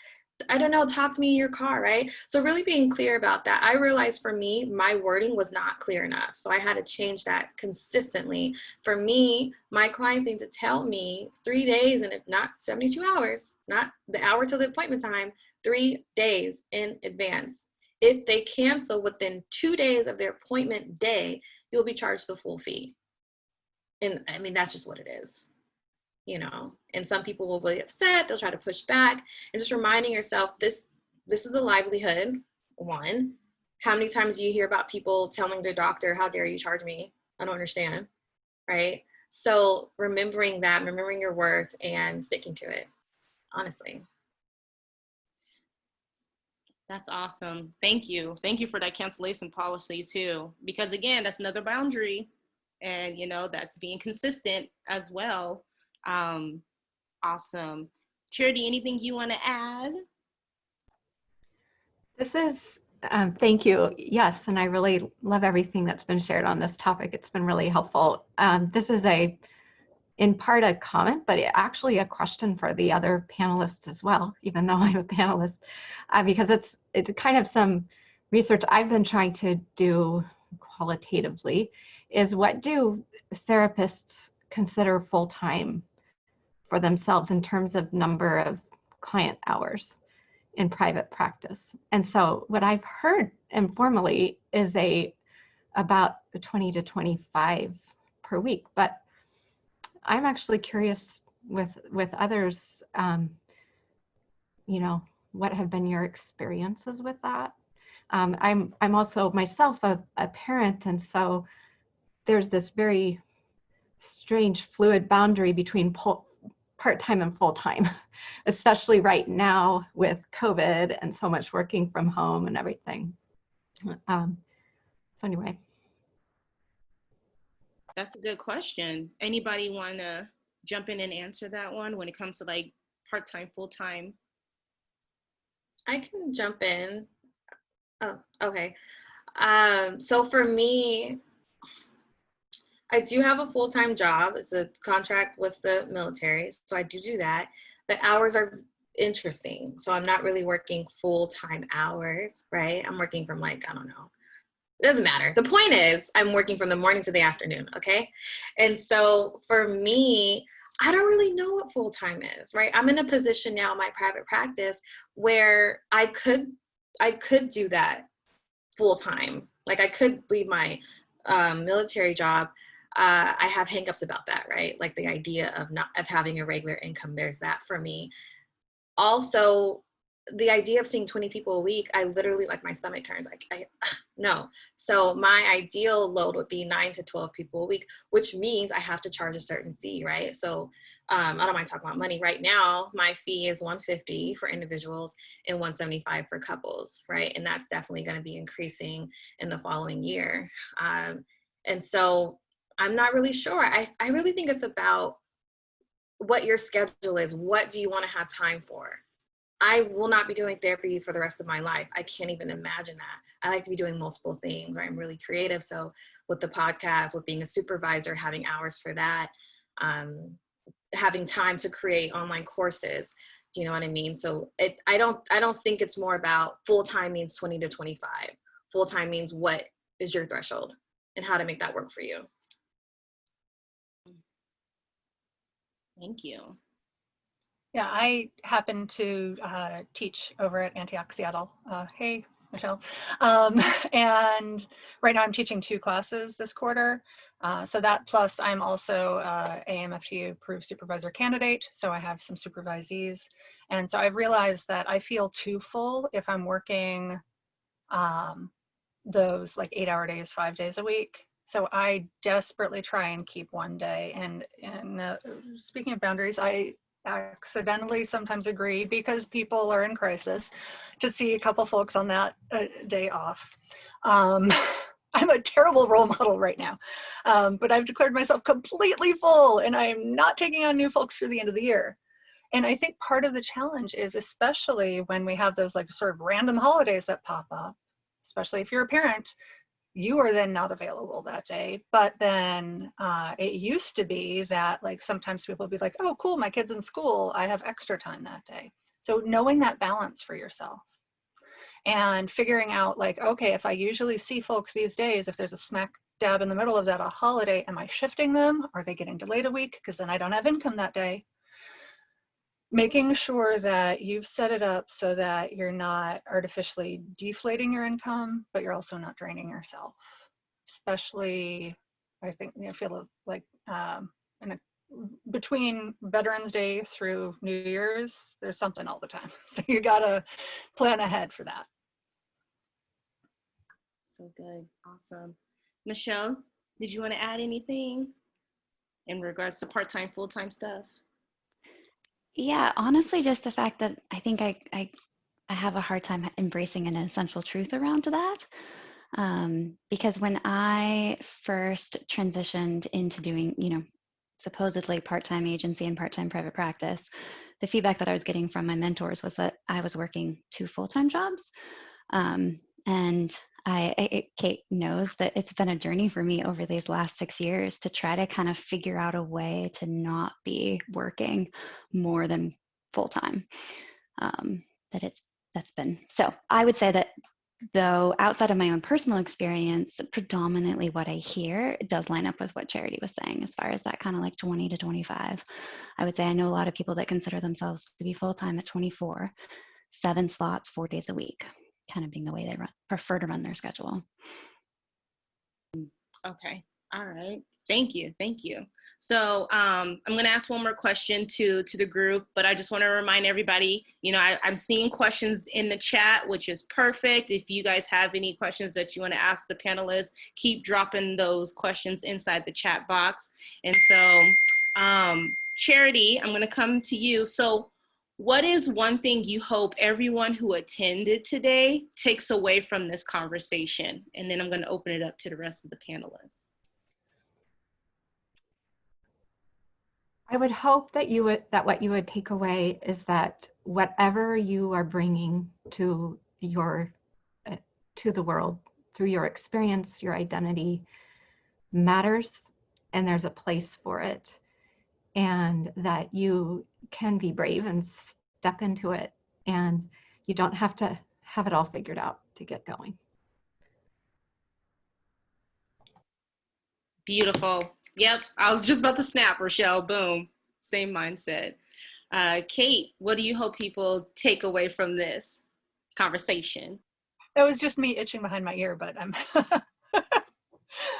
I don't know, talk to me in your car, right? So really being clear about that. I realized for me, my wording was not clear enough. So I had to change that consistently. For me, my clients need to tell me 3 days, and if not 72 hours, not the hour to the appointment time, 3 days in advance. If they cancel within 2 days of their appointment day, you'll be charged the full fee. And I mean, that's just what it is. You know, and some people will be upset, they'll try to push back, and just reminding yourself, this is a livelihood, one. How many times do you hear about people telling their doctor, how dare you charge me? I don't understand, right? So remembering that, remembering your worth and sticking to it, honestly. That's awesome. Thank you. Thank you for that cancellation policy too, because again, that's another boundary, and you know, that's being consistent as well. Awesome. Charity, anything you want to add? This is, thank you. Yes, and I really love everything that's been shared on this topic. It's been really helpful. This is in part a comment, but actually a question for the other panelists as well, even though I'm a panelist, because it's kind of some research I've been trying to do qualitatively, is what do therapists consider full-time for themselves in terms of number of client hours in private practice. And so what I've heard informally is about 20 to 25 per week, but I'm actually curious with others, you know, what have been your experiences with that? I'm also myself a parent, and so there's this very strange fluid boundary between part-time and full-time, especially right now with COVID and so much working from home and everything. So anyway. That's a good question. Anybody want to jump in and answer that one when it comes to like part-time, full-time? I can jump in. Oh, okay. So for me, I do have a full-time job. It's a contract with the military, so I do that. The hours are interesting. So I'm not really working full-time hours, right? I'm working from like, I don't know. It doesn't matter. The point is I'm working from the morning to the afternoon, okay? And so for me, I don't really know what full-time is, right? I'm in a position now in my private practice where I could do that full-time. Like I could leave my military job. I have hangups about that, right? Like the idea of having a regular income, there's that for me. Also, the idea of seeing 20 people a week, I literally, like my stomach turns, no. So my ideal load would be 9 to 12 people a week, which means I have to charge a certain fee, right? So I don't mind talking about money. Right now, my fee is $150 for individuals and $175 for couples, right? And that's definitely going to be increasing in the following year. And so I'm not really sure. I really think it's about what your schedule is. What do you want to have time for? I will not be doing therapy for the rest of my life. I can't even imagine that. I like to be doing multiple things, right? I'm really creative. So with the podcast, with being a supervisor, having hours for that, having time to create online courses, do you know what I mean? So I don't think it's more about full-time means 20 to 25 full-time means what is your threshold and how to make that work for you. Thank you. Yeah, I happen to teach over at Antioch, Seattle. Hey, Michelle. And right now I'm teaching 2 classes this quarter. So that plus I'm also AMFT approved supervisor candidate. So I have some supervisees. And so I've realized that I feel too full if I'm working those like 8-hour days, 5 days a week. So I desperately try and keep one day. And speaking of boundaries, I accidentally sometimes agree because people are in crisis to see a couple folks on that day off. I'm a terrible role model right now, but I've declared myself completely full and I'm not taking on new folks through the end of the year. And I think part of the challenge is, especially when we have those like sort of random holidays that pop up, especially if you're a parent, you are then not available that day. But then it used to be that like sometimes people would be like, oh, cool, my kid's in school, I have extra time that day. So knowing that balance for yourself and figuring out like, okay, if I usually see folks these days, if there's a smack dab in the middle of that a holiday, am I shifting them? Are they getting delayed a week? Because then I don't have income that day. Making sure that you've set it up so that you're not artificially deflating your income, but you're also not draining yourself. Especially, I think, I feel like between Veterans Day through New Year's, there's something all the time. So you gotta plan ahead for that. So good. Awesome. Michelle, did you want to add anything in regards to part-time, full-time stuff? Yeah, honestly, just the fact that I think I have a hard time embracing an essential truth around that. Because when I first transitioned into doing, supposedly part-time agency and part-time private practice, the feedback that I was getting from my mentors was that I was working 2 full-time jobs. And Kate knows that it's been a journey for me over these last 6 years to try to kind of figure out a way to not be working more than full-time. That's been, so I would say that though outside of my own personal experience, predominantly what I hear does line up with what Charity was saying as far as that kind of like 20 to 25. I would say I know a lot of people that consider themselves to be full-time at 24, 7 slots, 4 days a week, kind of being the way they prefer to run their schedule. Okay. All right. Thank you. Thank you. So I'm going to ask one more question to the group, but I just want to remind everybody, I'm seeing questions in the chat, which is perfect. If you guys have any questions that you want to ask the panelists, keep dropping those questions inside the chat box. And so Charity, I'm going to come to you. So what is one thing you hope everyone who attended today takes away from this conversation? And then I'm going to open it up to the rest of the panelists. I would hope that what you would take away is that whatever you are bringing to the world through your experience, your identity matters, and there's a place for it, and that you can be brave and step into it, and you don't have to have it all figured out to get going. Beautiful. Yep, I was just about to snap, Rochelle. Boom. Same mindset. Kate, what do you hope people take away from this conversation? It was just me itching behind my ear, but I'm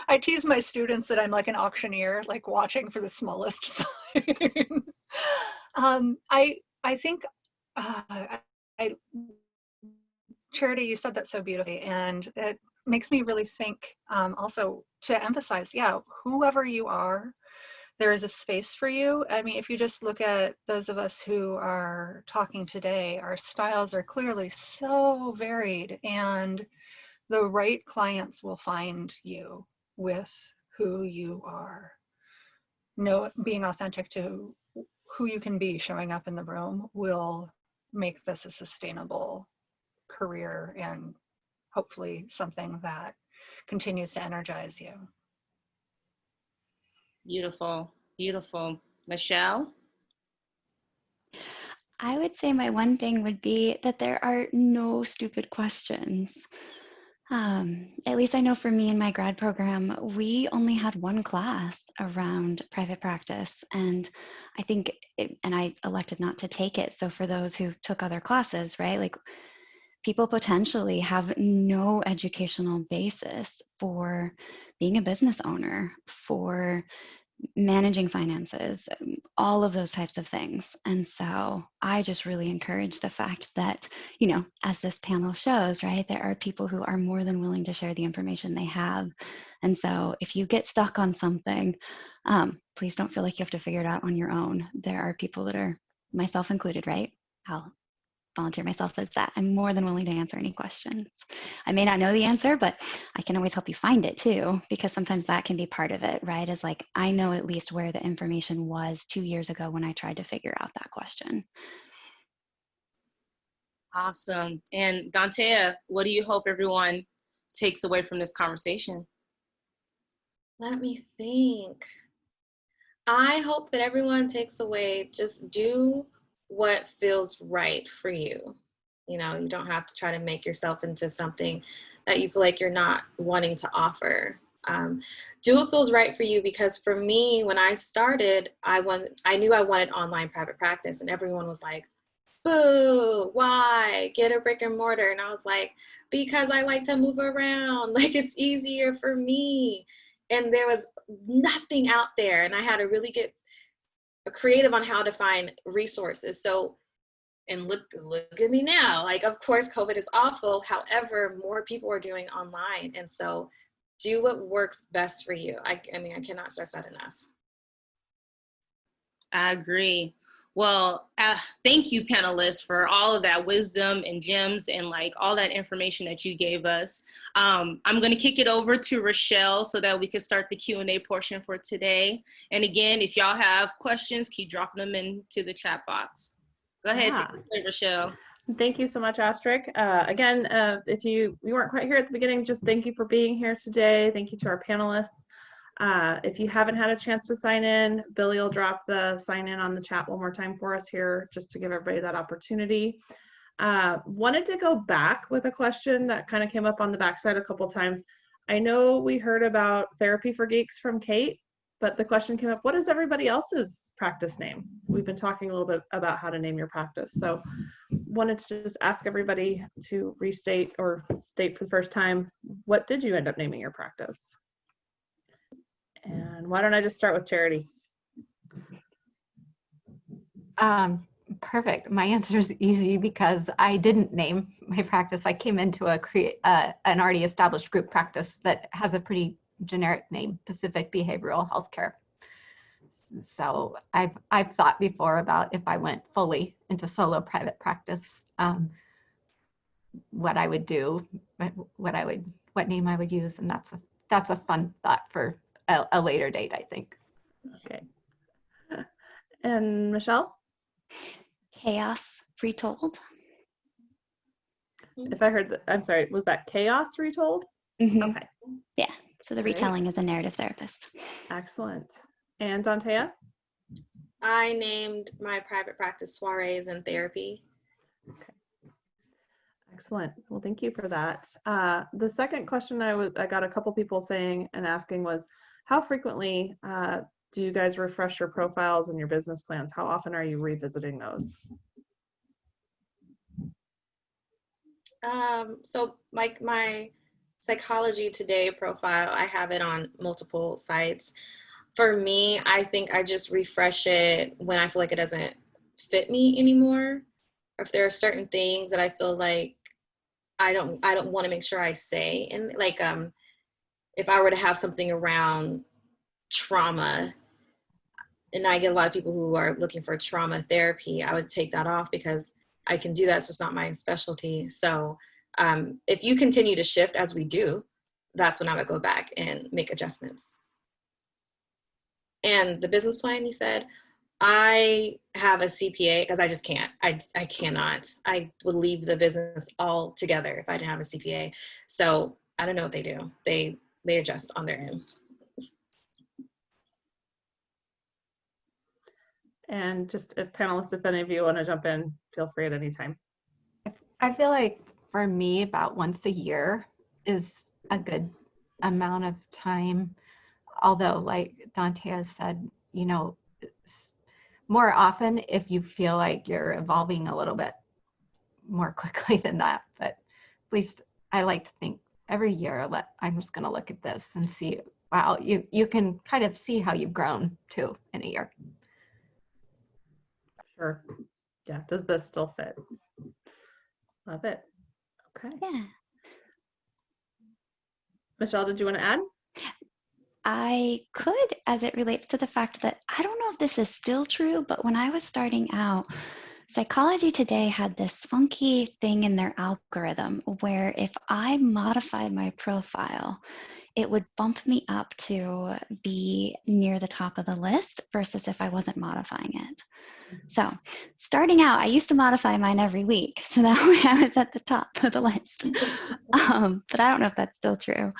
I tease my students that I'm like an auctioneer, like watching for the smallest sign. I think Charity, you said that so beautifully, and it makes me really think also to emphasize, yeah, whoever you are, there is a space for you. I mean, if you just look at those of us who are talking today, our styles are clearly so varied, and the right clients will find you with who you are. Being authentic to who you can be, showing up in the room will make this a sustainable career and hopefully something that continues to energize you. Beautiful, beautiful. Michelle? I would say my one thing would be that there are no stupid questions. At least I know for me in my grad program, we only had one class around private practice. And I think, and I elected not to take it. So for those who took other classes, right, like people potentially have no educational basis for being a business owner, for managing finances, all of those types of things. And so I just really encourage the fact that, you know, as this panel shows, right, there are people who are more than willing to share the information they have. And so if you get stuck on something, please don't feel like you have to figure it out on your own. There are people that are, myself included, right? I'll volunteer myself as that. I'm more than willing to answer any questions. I may not know the answer, but I can always help you find it too, because sometimes that can be part of it, right? Is like, I know at least where the information was 2 years ago when I tried to figure out that question. Awesome. And Dante, what do you hope everyone takes away from this conversation? Let me think. I hope that everyone takes away, just do what feels right for you. You know, you don't have to try to make yourself into something that you feel like you're not wanting to offer. Do what feels right for you, because for me, when I started, I knew I wanted online private practice, and everyone was like, boo, why? Get a brick and mortar. And I was like, because I like to move around. Like, it's easier for me. And there was nothing out there, and I had to really get creative on how to find resources. So, and look at me now. Like, of course, COVID is awful. However, more people are doing online. And so do what works best for you. I mean, I cannot stress that enough. I agree. Well, thank you, panelists, for all of that wisdom and gems and like all that information that you gave us. I'm going to kick it over to Rochelle so that we can start the Q&A portion for today. And again, if y'all have questions, keep dropping them into the chat box. Go ahead, take it away, Rochelle. Thank you so much, Astrid. Again, if you weren't quite here at the beginning, just thank you for being here today. Thank you to our panelists. If you haven't had a chance to sign in, Billy will drop the sign in on the chat one more time for us here, just to give everybody that opportunity. Wanted to go back with a question that kind of came up on the backside a couple times. I know we heard about Therapy for Geeks from Kate, but the question came up, what is everybody else's practice name? We've been talking a little bit about how to name your practice. So wanted to just ask everybody to restate or state for the first time, what did you end up naming your practice? And why don't I just start with Charity? Perfect. My answer is easy because I didn't name my practice. I came into an already established group practice that has a pretty generic name, Pacific Behavioral Healthcare. So I've thought before about if I went fully into solo private practice, what I would do, what name I would use, and that's a fun thought for a later date, I think. Okay. And Michelle? Chaos Retold. If I heard that, I'm sorry, was that Chaos Retold? Mm-hmm. Okay. Yeah, so the retelling is a narrative therapist. Excellent. And Dantea? I named my private practice Soirees and Therapy. Okay. Excellent. Well, thank you for that. The second question I got a couple people saying and asking was, how frequently do you guys refresh your profiles and your business plans? How often are you revisiting those? So like my Psychology Today profile, I have it on multiple sites. For me, I think I just refresh it when I feel like it doesn't fit me anymore. Or if there are certain things that I feel like I don't want to make sure I say. And like if I were to have something around trauma, and I get a lot of people who are looking for trauma therapy, I would take that off because I can do that. It's just not my specialty. So if you continue to shift as we do, that's when I would go back and make adjustments. And the business plan, you said, I have a CPA because I just can't. I cannot. I would leave the business altogether if I didn't have a CPA. So I don't know what they do. They adjust on their end. And just if panelists, if any of you want to jump in, feel free at any time. I feel like for me, about once a year is a good amount of time. Although, like Dante has said, you know, more often if you feel like you're evolving a little bit more quickly than that. But at least I like to think every year, I'm just going to look at this and see, wow, you can kind of see how you've grown too in a year. Sure. Yeah. Does this still fit? Love it. Okay. Yeah. Michelle, did you want to add? I could, as it relates to the fact that I don't know if this is still true, but when I was starting out, Psychology Today had this funky thing in their algorithm where if I modified my profile, it would bump me up to be near the top of the list versus if I wasn't modifying it. So starting out, I used to modify mine every week, so that way I was at the top of the list. But I don't know if that's still true.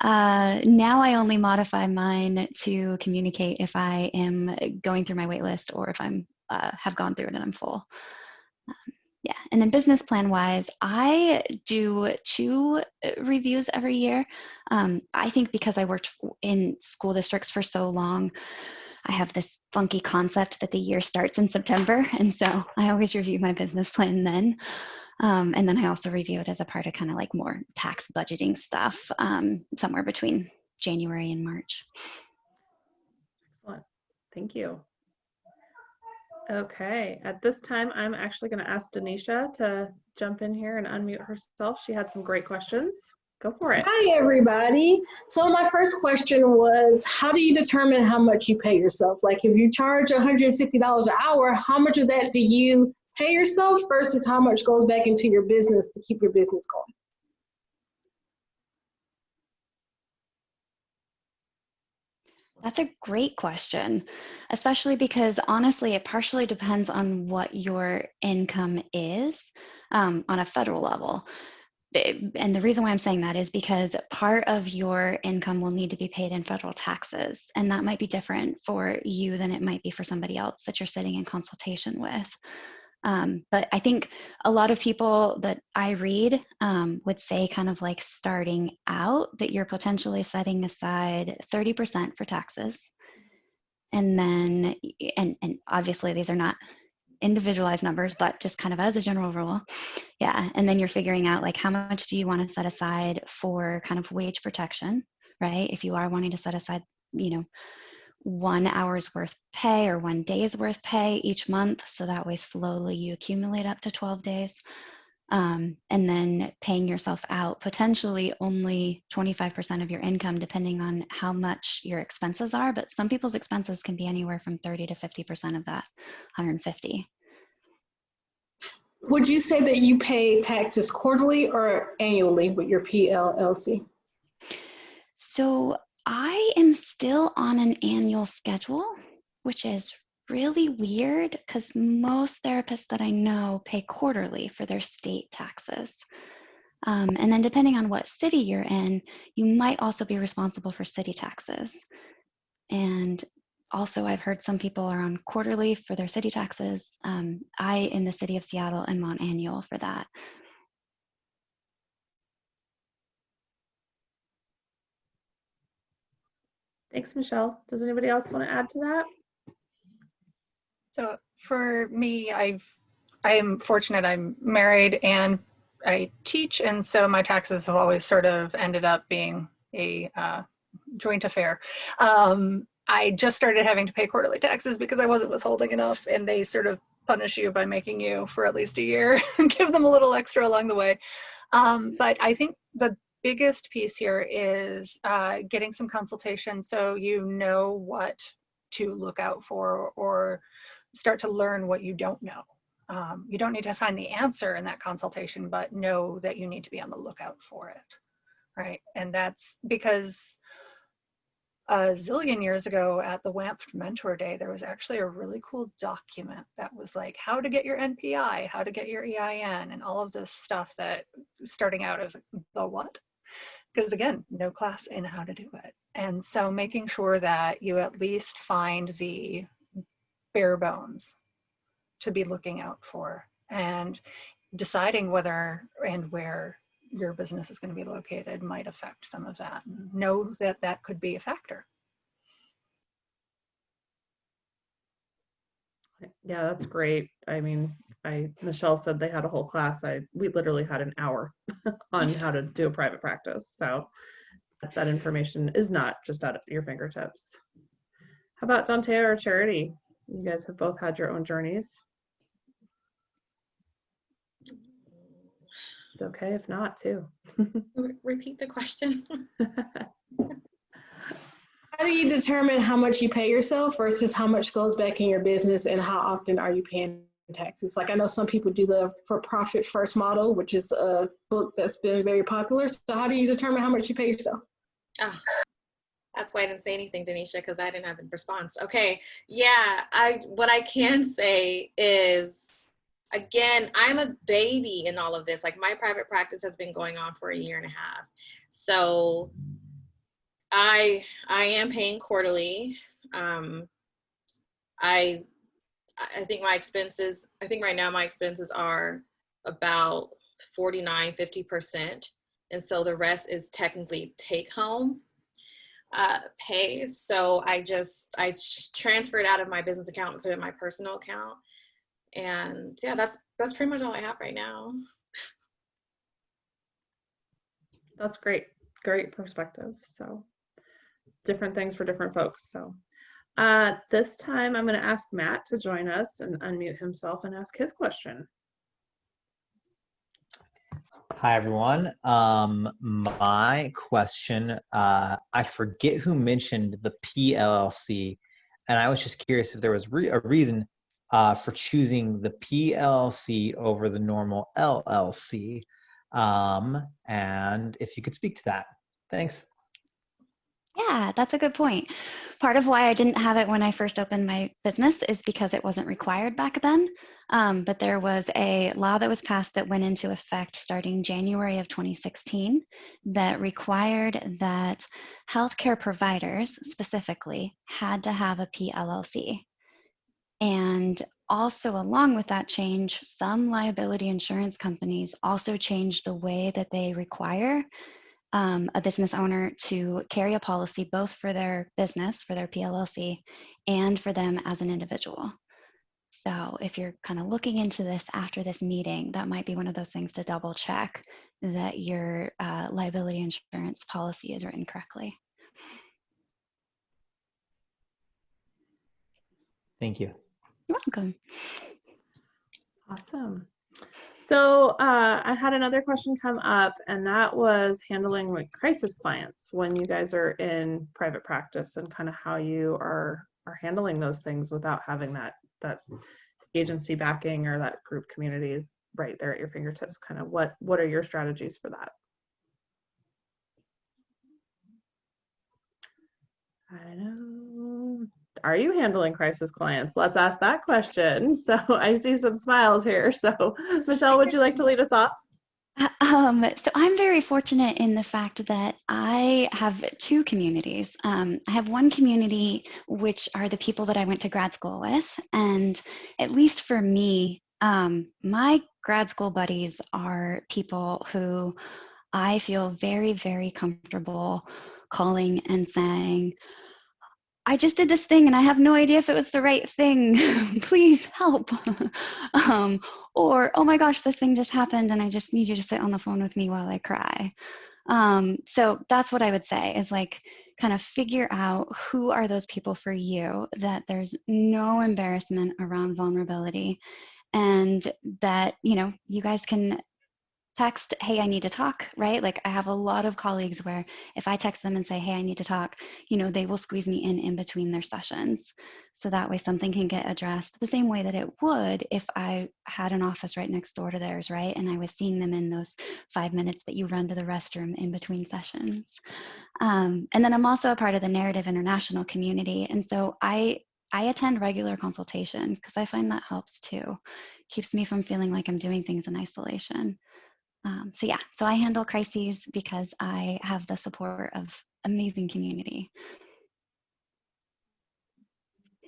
Now I only modify mine to communicate if I am going through my wait list or if I'm have gone through it and I'm full. Yeah, and then business plan wise, I do 2 reviews every year. I think because I worked in school districts for so long, I have this funky concept that the year starts in September. And so I always review my business plan then. And then I also review it as a part of kind of like more tax budgeting stuff, somewhere between January and March. Excellent. Thank you. Okay, at this time, I'm actually going to ask Denisha to jump in here and unmute herself. She had some great questions. Go for it. Hi, everybody. So my first question was, how do you determine how much you pay yourself? Like if you charge $150 an hour, how much of that do you pay yourself versus how much goes back into your business to keep your business going? That's a great question, especially because honestly, it partially depends on what your income is on a federal level. And the reason why I'm saying that is because part of your income will need to be paid in federal taxes. And that might be different for you than it might be for somebody else that you're sitting in consultation with. But I think a lot of people that I read would say kind of like starting out that you're potentially setting aside 30% for taxes. And then, and obviously these are not individualized numbers, but just kind of as a general rule. Yeah. And then you're figuring out like how much do you want to set aside for kind of wage protection, right? If you are wanting to set aside, 1 hour's worth pay or 1 day's worth pay each month. So that way slowly you accumulate up to 12 days. And then paying yourself out potentially only 25% of your income, depending on how much your expenses are. But some people's expenses can be anywhere from 30 to 50% of that 150. Would you say that you pay taxes quarterly or annually with your PLLC? So I am still on an annual schedule, which is really weird because most therapists that I know pay quarterly for their state taxes. And then depending on what city you're in, you might also be responsible for city taxes. And also I've heard some people are on quarterly for their city taxes. I, in the city of Seattle, am on annual for that. Thanks, Michelle. Does anybody else want to add to that? So for me, I am fortunate. I'm married and I teach, and so my taxes have always sort of ended up being a joint affair. I just started having to pay quarterly taxes because I wasn't withholding enough, and they sort of punish you by making you for at least a year and give them a little extra along the way. But I think the biggest piece here is getting some consultation so you know what to look out for or start to learn what you don't know. You don't need to find the answer in that consultation, but know that you need to be on the lookout for it, right? And that's because a zillion years ago at the Amft Mentor Day, there was actually a really cool document that was like how to get your NPI, how to get your EIN, and all of this stuff that starting out as the what? Because again, no class in how to do it. And so making sure that you at least find the bare bones to be looking out for and deciding whether and where your business is going to be located might affect some of that. Know that that could be a factor. Yeah, that's great. I mean, Michelle said they had a whole class. We literally had an hour on how to do a private practice. So that information is not just at your fingertips. How about Dante or Charity? You guys have both had your own journeys. It's okay if not, too. Repeat the question. How do you determine how much you pay yourself versus how much goes back in your business, and how often are you paying taxes? Like, I know some people do the for-profit first model, which is a book that's been very popular. So how do you determine how much you pay yourself? Oh, that's why I didn't say anything, Denisha, because I didn't have a response. Okay, yeah, what I can say is, again, I'm a baby in all of this. Like, my private practice has been going on for a year and a half. So I am paying quarterly. I think my expenses, I think right now my expenses are about 49–50%. And so the rest is technically take home pay. So I transferred out of my business account and put it in my personal account. And yeah, that's pretty much all I have right now. That's great. Great perspective. So different things for different folks. So this time I'm going to ask Matt to join us and unmute himself and ask his question. Hi, everyone. My question, I forget who mentioned the PLLC, and I was just curious if there was a reason for choosing the PLLC over the normal LLC, and if you could speak to that. Thanks. Yeah, that's a good point. Part of why I didn't have it when I first opened my business is because it wasn't required back then. But there was a law that was passed that went into effect starting January of 2016 that required that healthcare providers specifically had to have a PLLC. And also along with that change, some liability insurance companies also changed the way that they require a business owner to carry a policy both for their business, for their PLLC, and for them as an individual. So if you're kind of looking into this after this meeting, that might be one of those things to double check that your liability insurance policy is written correctly. Thank you. You're welcome. Awesome. So I had another question come up, and that was handling like crisis clients when you guys are in private practice, and kind of how you are handling those things without having that agency backing or that group community right there at your fingertips. Kind of what are your strategies for that? I know. Are you handling crisis clients? Let's ask that question. So I see some smiles here. So Michelle, would you like to lead us off? So I'm very fortunate in the fact that I have two communities. I have one community, which are the people that I went to grad school with. And at least for me, my grad school buddies are people who I feel very, very comfortable calling and saying, I just did this thing and I have no idea if it was the right thing. Please help. Or, oh my gosh, this thing just happened and I just need you to sit on the phone with me while I cry. So that's what I would say is like, kind of figure out who are those people for you, that there's no embarrassment around vulnerability, and that, you know, you guys can text, hey, I need to talk, right? Like I have a lot of colleagues where if I text them and say, hey, I need to talk, you know, they will squeeze me in between their sessions. So that way something can get addressed the same way that it would if I had an office right next door to theirs, right? And I was seeing them in those 5 minutes that you run to the restroom in between sessions. And then I'm also a part of the Narrative International community. And so I attend regular consultation because I find that helps too. Keeps me from feeling like I'm doing things in isolation. So yeah, so I handle crises because I have the support of amazing community.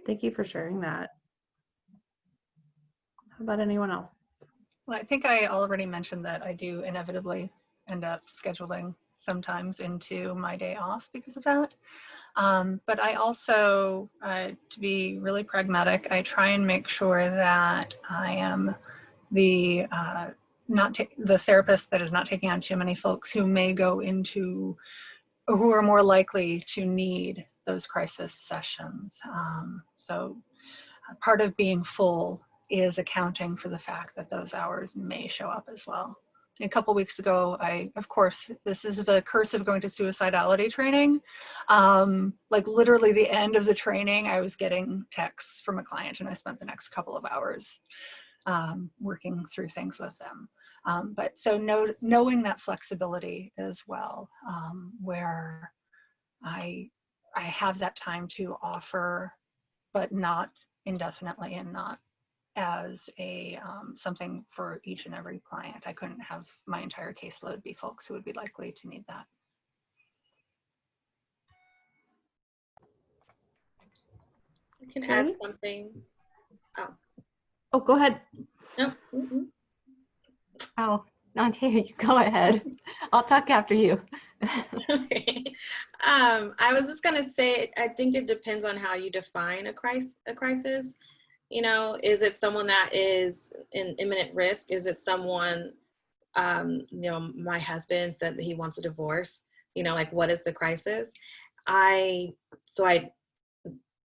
Thank you for sharing that. How about anyone else? Well, I think I already mentioned that I do inevitably end up scheduling sometimes into my day off because of that. But I also, to be really pragmatic, I try and make sure that I am the the therapist that is not taking on too many folks who may go into, who are more likely to need those crisis sessions. So part of being full is accounting for the fact that those hours may show up as well. A couple weeks ago, of course, this is the curse of going to suicidality training. Like literally the end of the training, I was getting texts from a client and I spent the next couple of hours working through things with them. But so knowing that flexibility as well, where I have that time to offer, but not indefinitely and not as a something for each and every client. I couldn't have my entire caseload be folks who would be likely to need that. I can add something. Oh, go ahead. No. Oh, Dante, you go ahead. I'll talk after you. Okay. I was just gonna say, I think it depends on how you define a crisis. You know, is it someone that is in imminent risk? Is it someone, you know, my husband said that he wants a divorce? You know, like what is the crisis? So I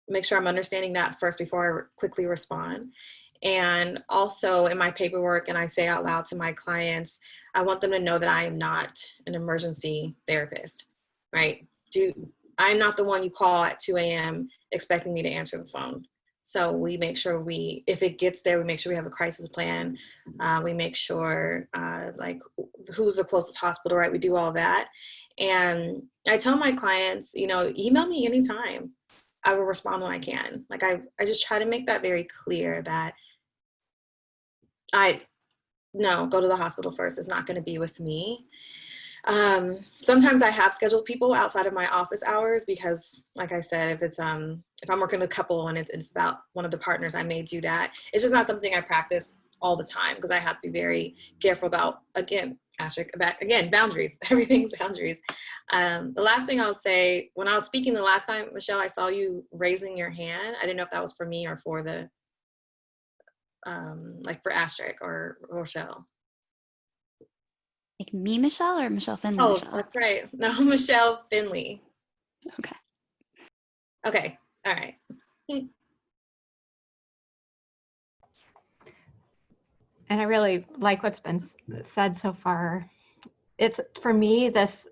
make sure I'm understanding that first before I quickly respond. And also in my paperwork, and I say out loud to my clients, I want them to know that I am not an emergency therapist, right? I'm not the one you call at 2 a.m. expecting me to answer the phone. So we make sure if it gets there, we make sure we have a crisis plan. We make sure like who's the closest hospital, right? We do all that. And I tell my clients, you know, email me anytime. I will respond when I can. Like I just try to make that very clear that go to the hospital first. It's not going to be with me. Sometimes I have scheduled people outside of my office hours because, like I said, if I'm working with a couple and it's about one of the partners, I may do that. It's just not something I practice all the time because I have to be very careful about, boundaries. Everything's boundaries. The last thing I'll say, when I was speaking the last time, Michelle, I saw you raising your hand. I didn't know if that was for me or for the like for Asterisk or Rochelle. Like me, Michelle, or Michelle Finley? Oh, Michelle? that's right. No, Michelle Finley. Okay. Okay. All right. And I really like what's been said so far. It's, for me, this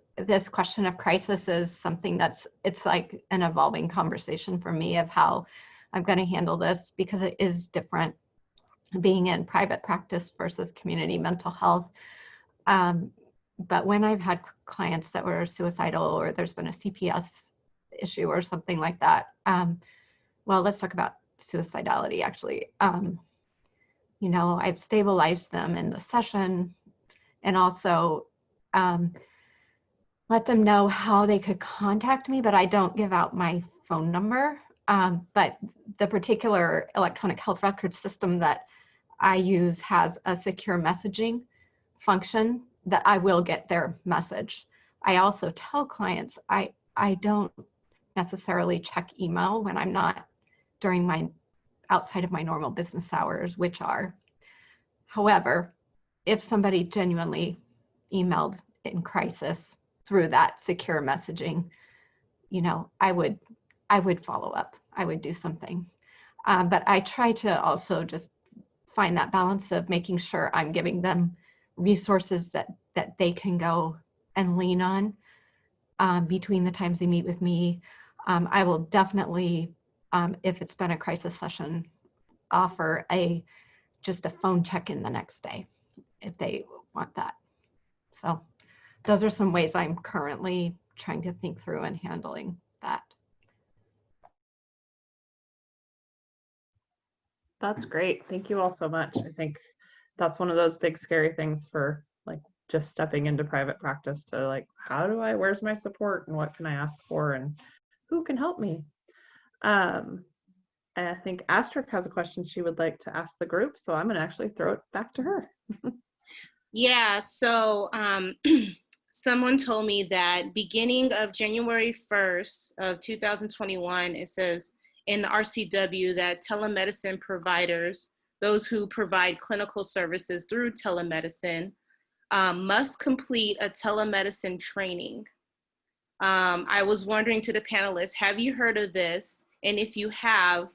question of crisis is something it's like an evolving conversation for me of how I'm going to handle this, because it is different being in private practice versus community mental health. But when I've had clients that were suicidal, or there's been a CPS issue or something like that, well, let's talk about suicidality actually. You know, I've stabilized them in the session, and also let them know how they could contact me, but I don't give out my phone number. But the particular electronic health record system that I use has a secure messaging function that I will get their message. I also tell clients I don't necessarily check email when I'm not outside of my normal business hours, which are. However, if somebody genuinely emailed in crisis through that secure messaging, you know, I would follow up. I would do something. But I try to also just find that balance of making sure I'm giving them resources that they can go and lean on between the times they meet with me. I will definitely, if it's been a crisis session, offer just a phone check-in the next day if they want that. So those are some ways I'm currently trying to think through and handling that. That's great. Thank you all so much. I think that's one of those big scary things for like just stepping into private practice, to like, where's my support and what can I ask for and who can help me? And I think Asterisk has a question she would like to ask the group, so I'm going to actually throw it back to her. Yeah, so someone told me that beginning of January 1st of 2021, it says in the RCW that telemedicine providers, those who provide clinical services through telemedicine, must complete a telemedicine training. I was wondering to the panelists, have you heard of this? And if you have,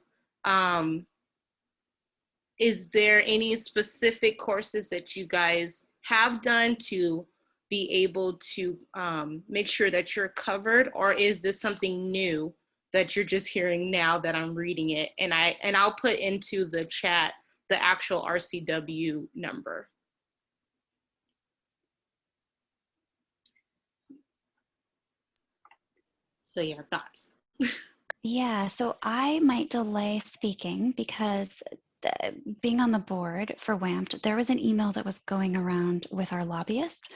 is there any specific courses that you guys have done to be able to make sure that you're covered, or is this something new that you're just hearing now that I'm reading it? And I'll put into the chat the actual RCW number. So yeah, thoughts. Yeah, so I might delay speaking because being on the board for WAMT, there was an email that was going around with our lobbyist,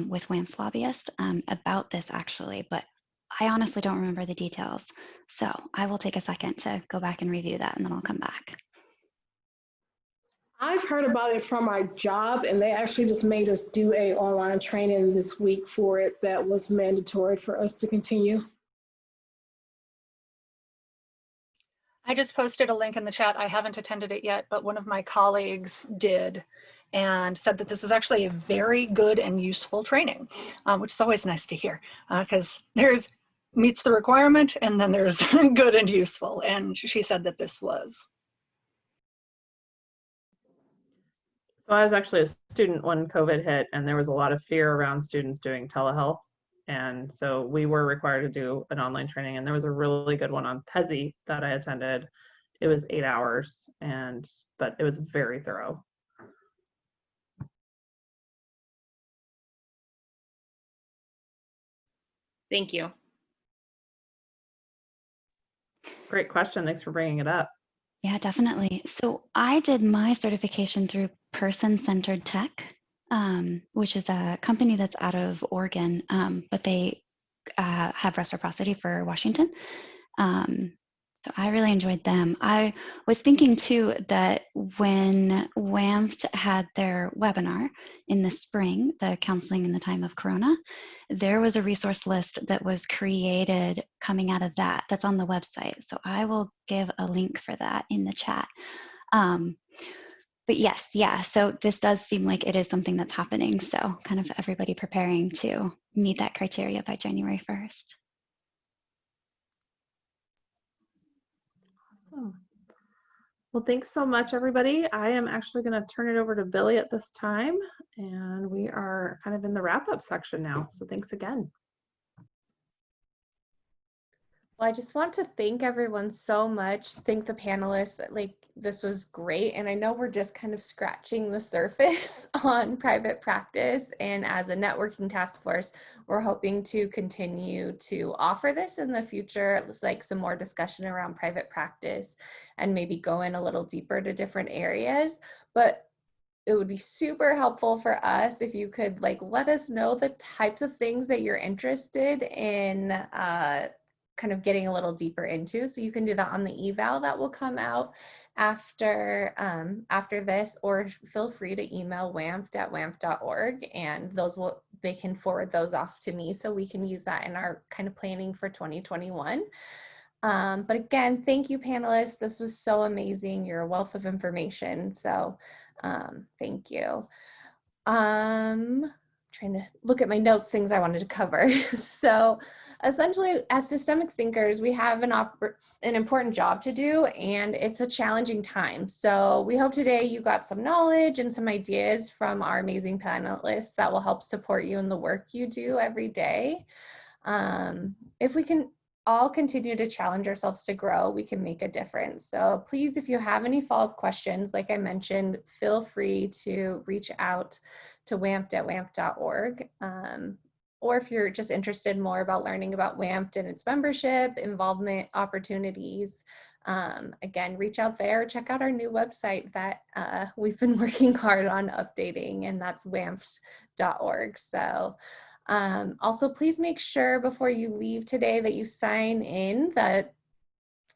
with WAMT's lobbyist, about this actually, but I honestly don't remember the details. So I will take a second to go back and review that, and then I'll come back. I've heard about it from our job, and they actually just made us do a online training this week for it that was mandatory for us to continue. I just posted a link in the chat. I haven't attended it yet, but one of my colleagues did and said that this was actually a very good and useful training, which is always nice to hear because there's meets the requirement and then there's good and useful. And she said that this was. So I was actually a student when COVID hit, and there was a lot of fear around students doing telehealth. And so we were required to do an online training, and there was a really good one on PESI that I attended. It was 8 hours, but it was very thorough. Thank you. Great question. Thanks for bringing it up. Yeah, definitely. So I did my certification through Person-Centered Tech, which is a company that's out of Oregon, but they have reciprocity for Washington. So I really enjoyed them. I was thinking too that when Amft had their webinar in the spring, the counseling in the time of Corona, there was a resource list that was created coming out of that. That's on the website. So I will give a link for that in the chat. But yes, yeah, so this does seem like it is something that's happening. So kind of everybody preparing to meet that criteria by January 1st. Awesome. Well, thanks so much, everybody. I am actually going to turn it over to Billy at this time, and we are kind of in the wrap-up section now. So thanks again. Well, I just want to thank everyone so much. Thank the panelists. Like, this was great. And I know we're just kind of scratching the surface on private practice. And as a networking task force, we're hoping to continue to offer this in the future. It was like some more discussion around private practice and maybe go in a little deeper to different areas. But it would be super helpful for us if you could let us know the types of things that you're interested in kind of getting a little deeper into. So you can do that on the eval that will come out after this, or feel free to email wamft@wamft.org, and they can forward those off to me so we can use that in our kind of planning for 2021. But again, thank you, panelists. This was so amazing. You're a wealth of information. So thank you. Trying to look at my notes, things I wanted to cover. So essentially, as systemic thinkers, we have an important job to do, and it's a challenging time. So we hope today you got some knowledge and some ideas from our amazing panelists that will help support you in the work you do every day. If we can all continue to challenge ourselves to grow, we can make a difference. So please, if you have any follow-up questions, like I mentioned, feel free to reach out to wamft@wamft.org. Or if you're just interested more about learning about WAMFT and its membership, involvement opportunities, again, reach out there, check out our new website that we've been working hard on updating, and that's wamft.org. So also, please make sure before you leave today that you sign in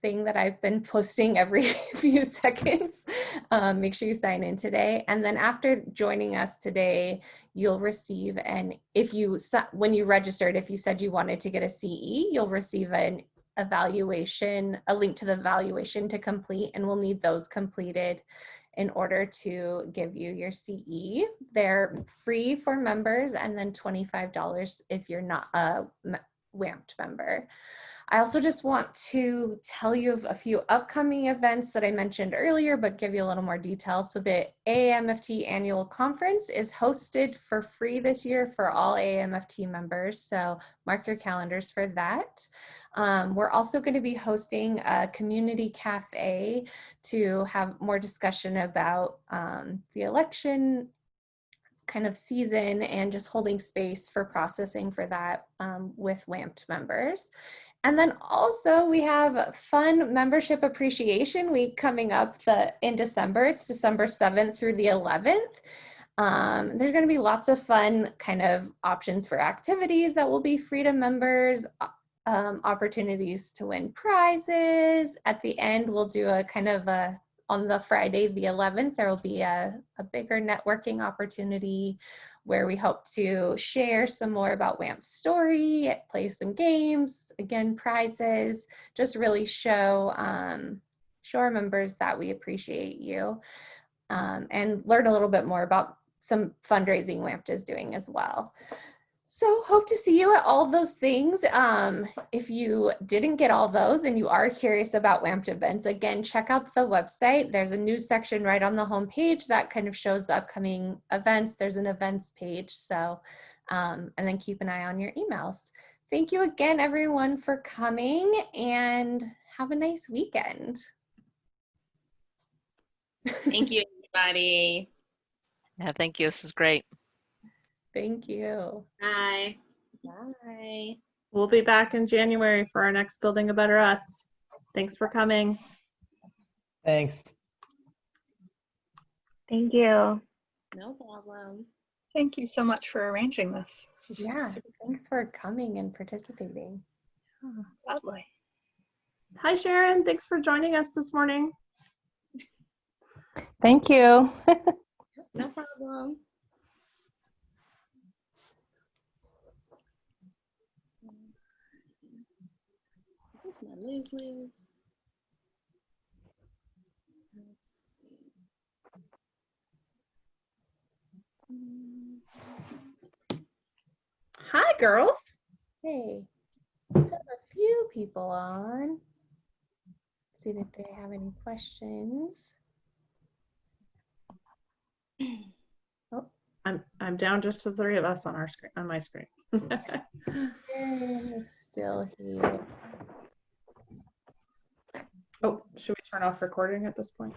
thing that I've been posting every few seconds. Make sure you sign in today. And then after joining us today, you'll receive when you registered, if you said you wanted to get a CE, you'll receive an evaluation, a link to the evaluation to complete, and we'll need those completed in order to give you your CE. They're free for members and then $25 if you're not a Amft member. I also just want to tell you of a few upcoming events that I mentioned earlier, but give you a little more detail. So the AAMFT annual conference is hosted for free this year for all AAMFT members. So mark your calendars for that. We're also going to be hosting a community cafe to have more discussion about the election kind of season and just holding space for processing for that with Amft members. And then also we have fun membership appreciation week coming up in December. It's December 7th through the 11th. There's going to be lots of fun kind of options for activities that will be free to members, opportunities to win prizes. At the end, we'll do a kind of on the Friday, the 11th, there will be a bigger networking opportunity where we hope to share some more about Amft's story, play some games, again, prizes, just really show our members that we appreciate you, and learn a little bit more about some fundraising Amft is doing as well. So hope to see you at all those things. If you didn't get all those and you are curious about Amft events, again, check out the website. There's a news section right on the homepage that kind of shows the upcoming events. There's an events page. So, and then keep an eye on your emails. Thank you again, everyone, for coming, and have a nice weekend. Thank you, everybody. Yeah, thank you. This is great. Thank you. Bye. Bye. We'll be back in January for our next Building a Better Us. Thanks for coming. Thanks. Thank you. No problem. Thank you so much for arranging this. This is Yeah, thanks for coming and participating. lovely. Hi, Sharon. Thanks for joining us this morning. Thank you. No problem. This is my Liz. Let's see. Hi, girls. Hey, still have a few people on. See if they have any questions. Oh, I'm down just to 3 of us on our screen, on my screen. Sharon is still here. Oh, should we turn off recording at this point?